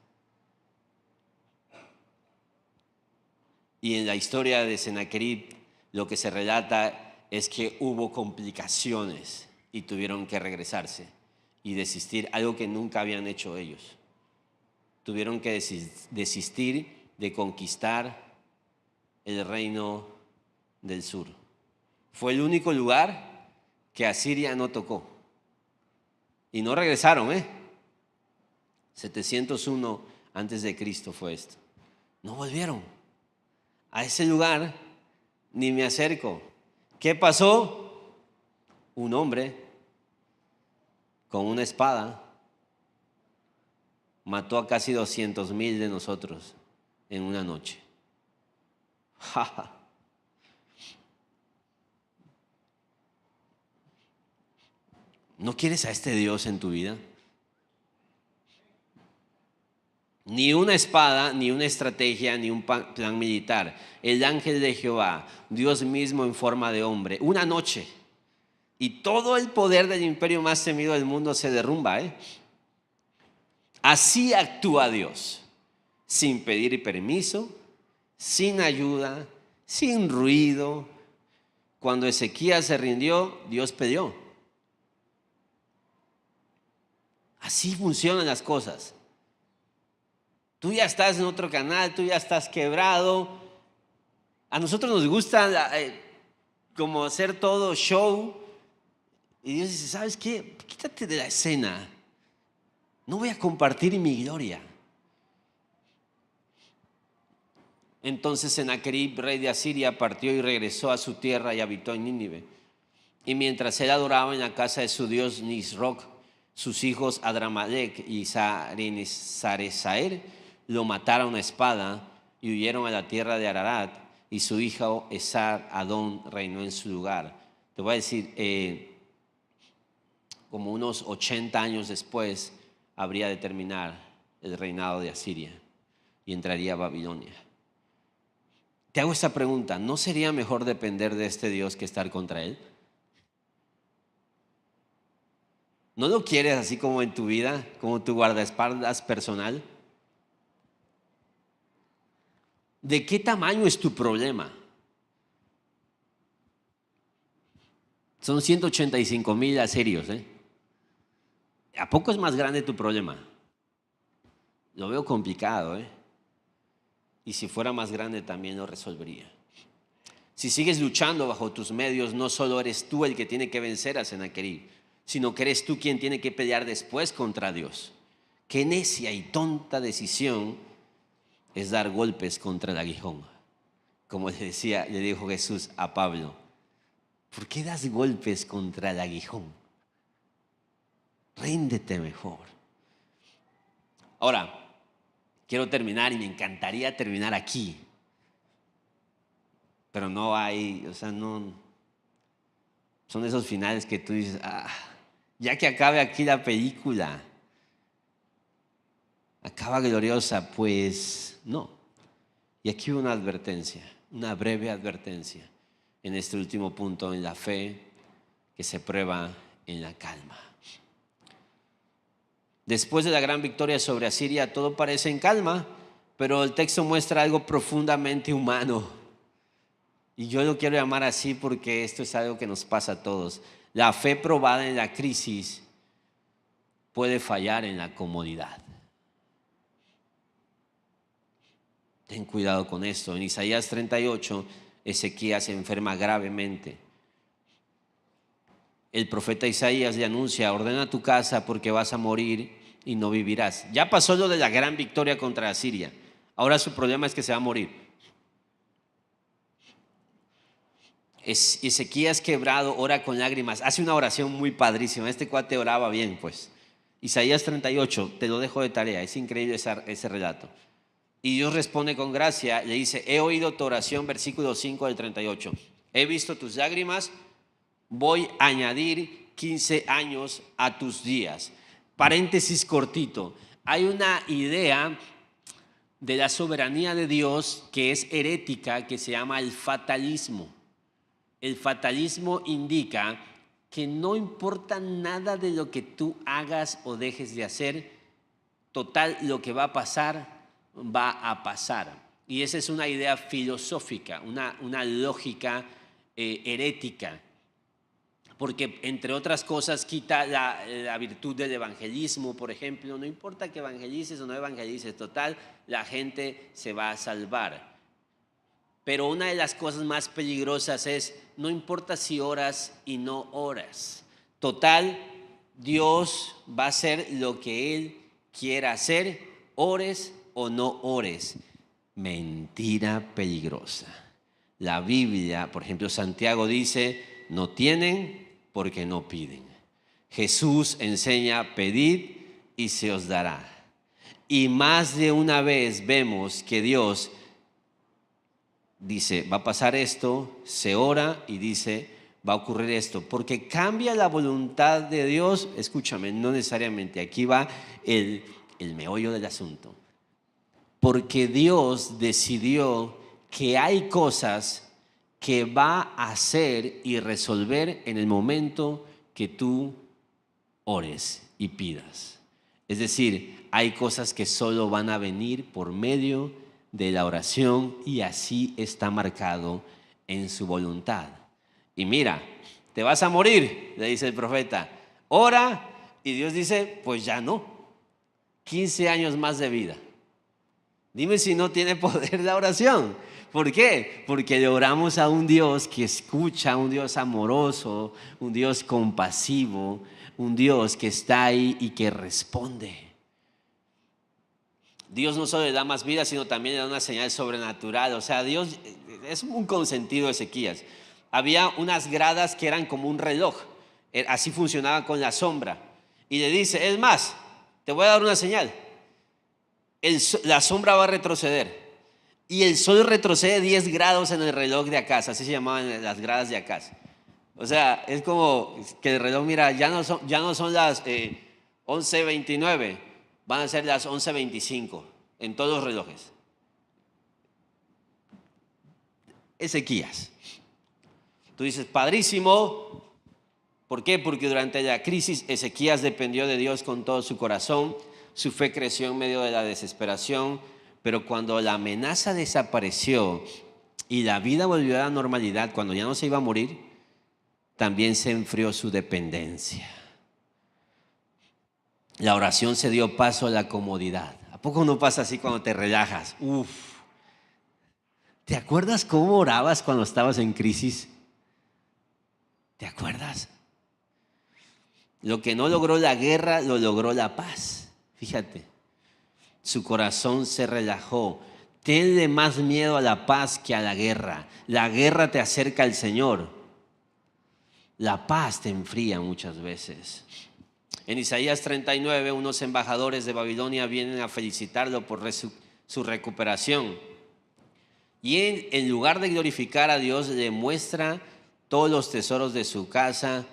Y en la historia de Sennacherib, lo que se relata es que hubo complicaciones y tuvieron que regresarse y desistir, algo que nunca habían hecho ellos. Tuvieron que desistir de conquistar el reino del sur. Fue el único lugar que Asiria no tocó. Y no regresaron, 701 antes de Cristo fue esto. No volvieron a ese lugar, ni me acerco. ¿Qué pasó? Un hombre con una espada mató a casi 200,000 de nosotros en una noche. ¿No quieres a este Dios en tu vida? Ni una espada, ni una estrategia, ni un plan militar. El ángel de Jehová, Dios mismo en forma de hombre, una noche. Y todo el poder del imperio más temido del mundo se derrumba. Así actúa Dios, sin pedir permiso, sin ayuda, sin ruido. Cuando Ezequías se rindió, Dios peleó. Así funcionan las cosas. Tú ya estás en otro canal, tú ya estás quebrado. A nosotros nos gusta como hacer todo show. Y Dios dice, ¿sabes qué? Quítate de la escena. No voy a compartir mi gloria. Entonces Sennacherib, rey de Asiria, partió y regresó a su tierra y habitó en Nínive. Y mientras él adoraba en la casa de su dios Nisroch, sus hijos Adramelech y Saresaer lo mataron a espada y huyeron a la tierra de Ararat, y su hijo Esar Adón reinó en su lugar. Te voy a decir, como unos 80 años después habría de terminar el reinado de Asiria y entraría a Babilonia. Te hago esta pregunta, ¿no sería mejor depender de este Dios que estar contra él? ¿No lo quieres así como en tu vida, como tu guardaespaldas personal? ¿De qué tamaño es tu problema? Son 185,000 asirios, ¿A poco es más grande tu problema? Lo veo complicado, Y si fuera más grande también lo resolvería. Si sigues luchando bajo tus medios, no solo eres tú el que tiene que vencer a Sennacherib, sino que eres tú quien tiene que pelear después contra Dios. Qué necia y tonta decisión es dar golpes contra el aguijón. Como le dijo Jesús a Pablo, ¿por qué das golpes contra el aguijón? Ríndete mejor. Ahora, quiero terminar y me encantaría terminar aquí. Pero no hay, no. Son esos finales que tú dices, ya que acabe aquí la película, acaba gloriosa, pues no. Y aquí una advertencia, una breve advertencia en este último punto, en la fe que se prueba en la calma. Después de la gran victoria sobre Asiria, todo parece en calma, pero el texto muestra algo profundamente humano. Y yo lo quiero llamar así porque esto es algo que nos pasa a todos. La fe probada en la crisis puede fallar en la comodidad. Ten cuidado con esto. En Isaías 38, Ezequías se enferma gravemente. El profeta Isaías le anuncia, ordena tu casa porque vas a morir y no vivirás. Ya pasó lo de la gran victoria contra Asiria. Ahora su problema es que se va a morir. Ezequías quebrado, ora con lágrimas, hace una oración muy padrísima. Este cuate oraba bien, pues. Isaías 38, te lo dejo de tarea, es increíble ese relato. Y Dios responde con gracia, le dice, he oído tu oración, versículo 5 del 38. He visto tus lágrimas, voy a añadir 15 años a tus días. Paréntesis cortito, hay una idea de la soberanía de Dios que es herética, que se llama el fatalismo. El fatalismo indica que no importa nada de lo que tú hagas o dejes de hacer, total, lo que va a pasar, va a pasar. Y esa es una idea filosófica, una lógica herética, porque entre otras cosas quita la virtud del evangelismo, por ejemplo. No importa que evangelices o no evangelices, total, la gente se va a salvar. Pero una de las cosas más peligrosas es, no importa si oras y no oras. Total, Dios va a hacer lo que Él quiera hacer, ores o no ores. Mentira peligrosa. La Biblia, por ejemplo, Santiago dice, no tienen porque no piden. Jesús enseña, pedid y se os dará. Y más de una vez vemos que Dios dice, va a pasar esto, se ora y dice, va a ocurrir esto, porque cambia la voluntad de Dios. Escúchame, no necesariamente, aquí va el meollo del asunto. porque Dios decidió que hay cosas que va a hacer y resolver en el momento que tú ores y pidas. Es decir, hay cosas que solo van a venir por medio de la oración y así está marcado en su voluntad. Y mira, te vas a morir, le dice el profeta, ora, y Dios dice, pues ya no, 15 años más de vida. Dime si no tiene poder la oración. ¿Por qué? Porque le oramos a un Dios que escucha, un Dios amoroso, un Dios compasivo, un Dios que está ahí y que responde. Dios no solo le da más vida, sino también le da una señal sobrenatural. O sea, Dios es un consentido de Ezequías. Había unas gradas que eran como un reloj. Así funcionaba con la sombra. Y le dice, es más, te voy a dar una señal. La sombra va a retroceder. Y el sol retrocede 10 grados en el reloj de Acaz. Así se llamaban las gradas de Acaz. O sea, es como que el reloj, mira, ya no son las 11:29, van a ser las 11:25 en todos los relojes. Ezequías. Tú dices, padrísimo. ¿Por qué? Porque durante la crisis Ezequías dependió de Dios con todo su corazón. Su fe creció en medio de la desesperación. Pero cuando la amenaza desapareció y la vida volvió a la normalidad, cuando ya no se iba a morir, también se enfrió su dependencia. La oración se dio paso a la comodidad. ¿A poco no pasa así cuando te relajas? Uf. ¿Te acuerdas cómo orabas cuando estabas en crisis? ¿Te acuerdas? Lo que no logró la guerra, lo logró la paz. Fíjate, su corazón se relajó. Tenle más miedo a la paz que a la guerra. La guerra te acerca al Señor. La paz te enfría muchas veces. En Isaías 39, unos embajadores de Babilonia vienen a felicitarlo por su recuperación. Y en lugar de glorificar a Dios, le muestra todos los tesoros de su casa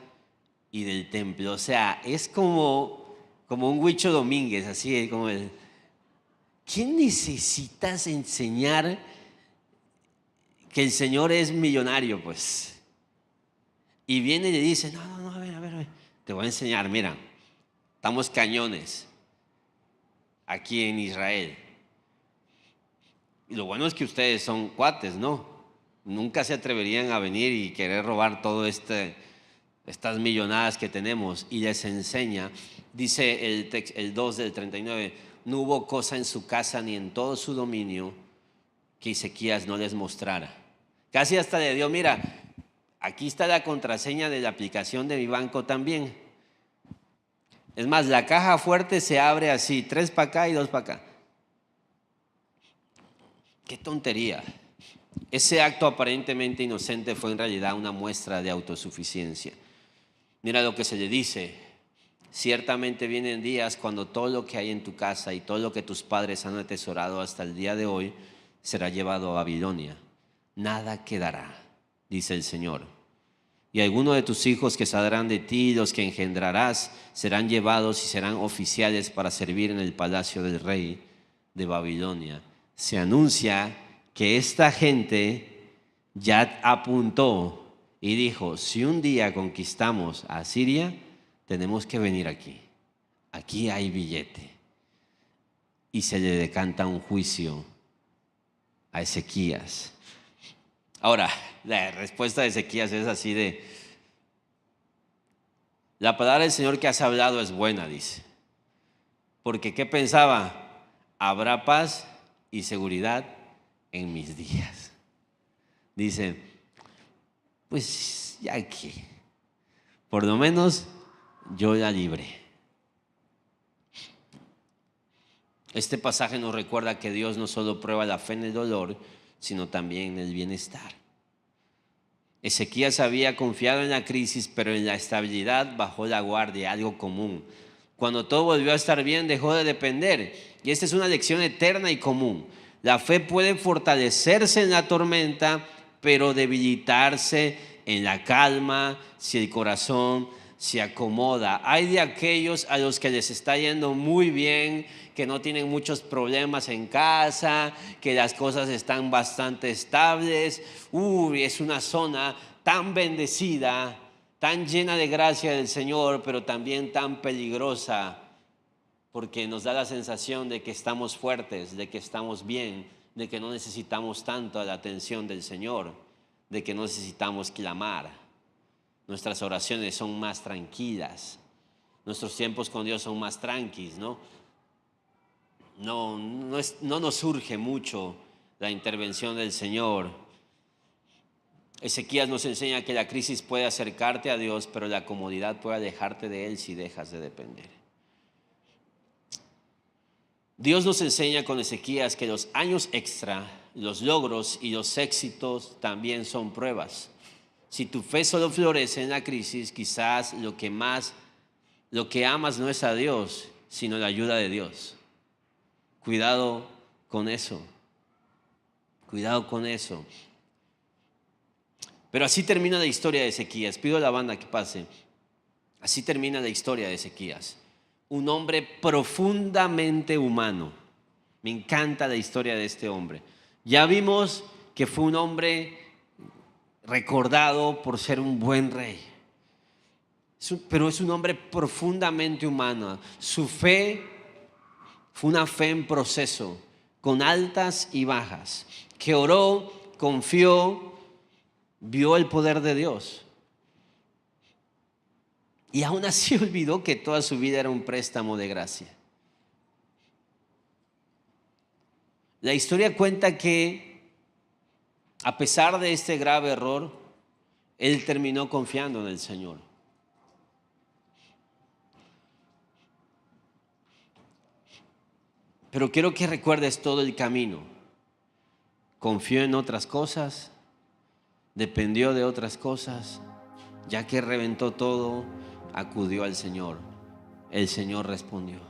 y del templo. O sea, es como un Huicho Domínguez, así como el... ¿Quién necesitas enseñar que el Señor es millonario, pues? Y viene y le dice, no, a ver, te voy a enseñar, mira, estamos cañones aquí en Israel. Y lo bueno es que ustedes son cuates, ¿no? Nunca se atreverían a venir y querer robar todo estas millonadas que tenemos. Y les enseña, dice el 2 del 39, no hubo cosa en su casa ni en todo su dominio que Ezequías no les mostrara. Casi hasta le dio, mira, aquí está la contraseña de la aplicación de mi banco también. Es más, la caja fuerte se abre así, 3 para acá y 2 para acá. ¡Qué tontería! Ese acto aparentemente inocente fue en realidad una muestra de autosuficiencia. Mira lo que se le dice. Ciertamente vienen días cuando todo lo que hay en tu casa y todo lo que tus padres han atesorado hasta el día de hoy será llevado a Babilonia. Nada quedará, dice el Señor. Y algunos de tus hijos que saldrán de ti, los que engendrarás, serán llevados y serán oficiales para servir en el palacio del rey de Babilonia. Se anuncia que esta gente ya apuntó y dijo, si un día conquistamos a Siria, tenemos que venir aquí. Aquí hay billete. Y se le decanta un juicio a Ezequías. Ahora, la respuesta de Ezequías es así de, la palabra del Señor que has hablado es buena, dice. Porque ¿qué pensaba? Habrá paz y seguridad en mis días. Dice, pues ya que, por lo menos yo la libré. Este pasaje nos recuerda que Dios no solo prueba la fe en el dolor, sino también en el bienestar. Ezequías había confiado en la crisis, pero en la estabilidad bajó la guardia, algo común. Cuando todo volvió a estar bien, dejó de depender. Y esta es una lección eterna y común. La fe puede fortalecerse en la tormenta, pero debilitarse en la calma si el corazón se acomoda. Hay de aquellos a los que les está yendo muy bien, que no tienen muchos problemas en casa, que las cosas están bastante estables. Es una zona tan bendecida, tan llena de gracia del Señor, pero también tan peligrosa, porque nos da la sensación de que estamos fuertes, de que estamos bien, de que no necesitamos tanto la atención del Señor, de que no necesitamos clamar. Nuestras oraciones son más tranquilas, nuestros tiempos con Dios son más tranquilos, ¿no? No nos surge mucho la intervención del Señor. Ezequías nos enseña que la crisis puede acercarte a Dios, pero la comodidad puede alejarte de Él si dejas de depender. Dios nos enseña con Ezequías que los años extra, los logros y los éxitos también son pruebas. Si tu fe solo florece en la crisis, quizás lo que amas no es a Dios, sino la ayuda de Dios. Cuidado con eso. Cuidado con eso. Pero así termina la historia de Ezequías. Pido a la banda que pase. Así termina la historia de Ezequías. Un hombre profundamente humano. Me encanta la historia de este hombre. Ya vimos que fue un hombre recordado por ser un buen rey. Pero es un hombre profundamente humano. Su fe fue una fe en proceso, con altas y bajas, que oró, confió, vio el poder de Dios. Y aún así olvidó que toda su vida era un préstamo de gracia. La historia cuenta que, a pesar de este grave error, él terminó confiando en el Señor. Pero quiero que recuerdes todo el camino. Confió en otras cosas, dependió de otras cosas, ya que reventó todo, acudió al Señor. El Señor respondió.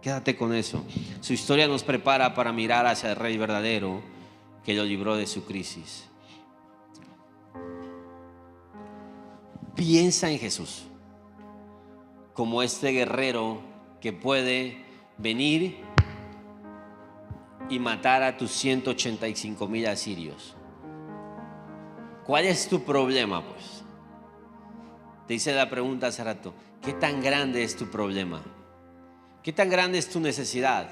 Quédate con eso. Su historia nos prepara para mirar hacia el Rey verdadero que lo libró de su crisis. Piensa en Jesús como este guerrero que puede venir y matar a tus 185,000 asirios. ¿Cuál es tu problema, pues? Te hice la pregunta hace rato. ¿Qué tan grande es tu problema? ¿Qué tan grande es tu necesidad?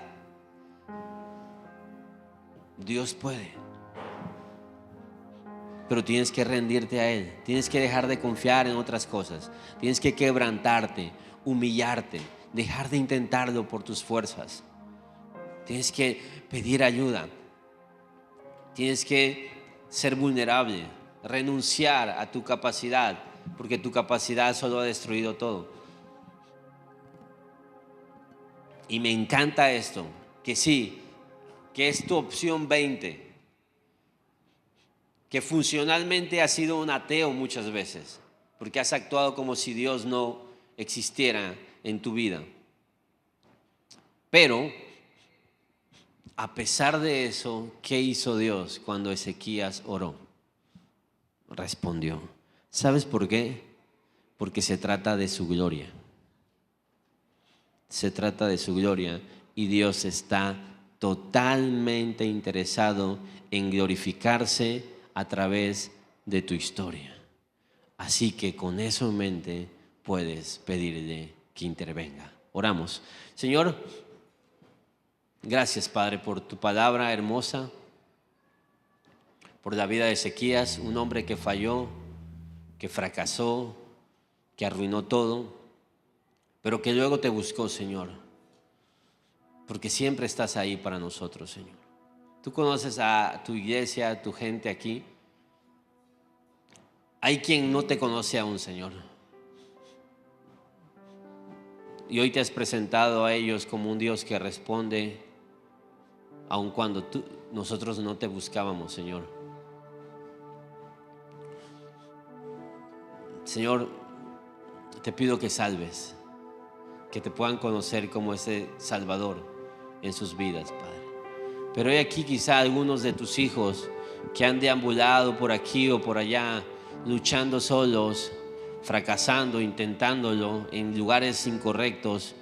Dios puede. Pero tienes que rendirte a Él. Tienes que dejar de confiar en otras cosas. Tienes que quebrantarte, humillarte, dejar de intentarlo por tus fuerzas. Tienes que pedir ayuda. Tienes que ser vulnerable, renunciar a tu capacidad, porque tu capacidad solo ha destruido todo. Y me encanta esto, que sí, que es tu opción 20, que funcionalmente has sido un ateo muchas veces, porque has actuado como si Dios no existiera en tu vida. Pero a pesar de eso, ¿qué hizo Dios cuando Ezequías oró? Respondió. ¿Sabes por qué? Porque se trata de su gloria. Se trata de su gloria y Dios está totalmente interesado en glorificarse a través de tu historia. Así que con eso en mente puedes pedirle que intervenga. Oramos. Señor, gracias, Padre, por tu palabra hermosa, por la vida de Ezequías, un hombre que falló, que fracasó, que arruinó todo, pero que luego te buscó, Señor, porque siempre estás ahí para nosotros, Señor. Tú conoces a tu iglesia, a tu gente aquí. Hay quien no te conoce aún, Señor. Y hoy te has presentado a ellos como un Dios que responde aun cuando nosotros no te buscábamos, Señor. Señor, te pido que salves, que te puedan conocer como ese Salvador en sus vidas, Padre. Pero hay aquí quizá algunos de tus hijos que han deambulado por aquí o por allá, luchando solos, fracasando, intentándolo en lugares incorrectos,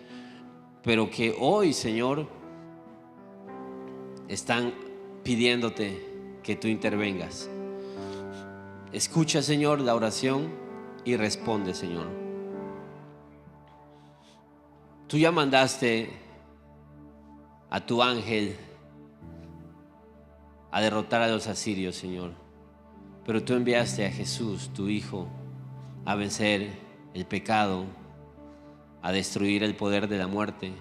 pero que hoy, Señor, están pidiéndote que tú intervengas. Escucha, Señor, la oración y responde, Señor. Tú ya mandaste a tu ángel a derrotar a los asirios, Señor, pero tú enviaste a Jesús, tu Hijo, a vencer el pecado, a destruir el poder de la muerte,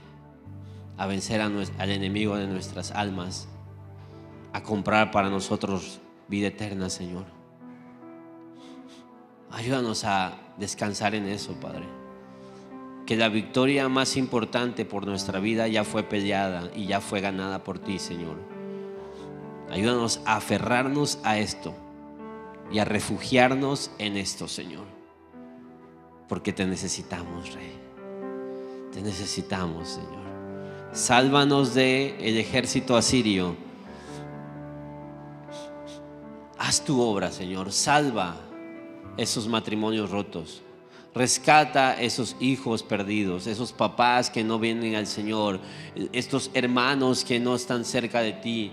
a vencer al enemigo de nuestras almas, a comprar para nosotros vida eterna, Señor. Ayúdanos a descansar en eso, Padre. Que la victoria más importante por nuestra vida ya fue peleada y ya fue ganada por ti, Señor. Ayúdanos a aferrarnos a esto y a refugiarnos en esto, Señor. Porque te necesitamos, Rey. Te necesitamos, Señor. Sálvanos del ejército asirio. Haz tu obra, Señor. Salva esos matrimonios rotos. Rescata esos hijos perdidos, esos papás que no vienen al Señor, estos hermanos que no están cerca de ti,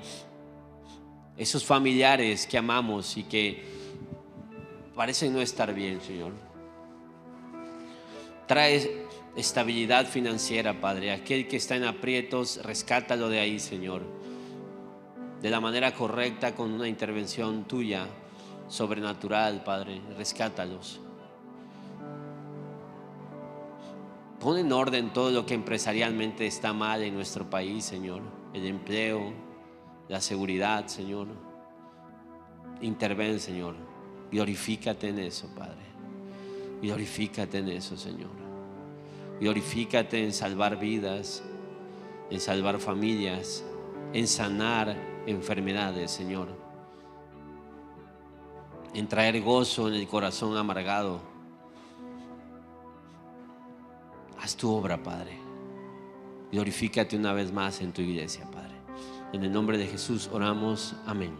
esos familiares que amamos y que parecen no estar bien, Señor. Trae estabilidad financiera, Padre. Aquel que está en aprietos, rescátalo de ahí, Señor, de la manera correcta, con una intervención tuya sobrenatural, Padre. Rescátalos. Pon en orden todo lo que empresarialmente está mal en nuestro país, Señor. El empleo, la seguridad, Señor. Interven, Señor. Glorifícate en eso, Padre. Glorifícate en eso, Señor. Glorifícate en salvar vidas, en salvar familias, en sanar enfermedades, Señor. En traer gozo en el corazón amargado. Haz tu obra, Padre. Glorifícate una vez más en tu iglesia, Padre. En el nombre de Jesús oramos. Amén.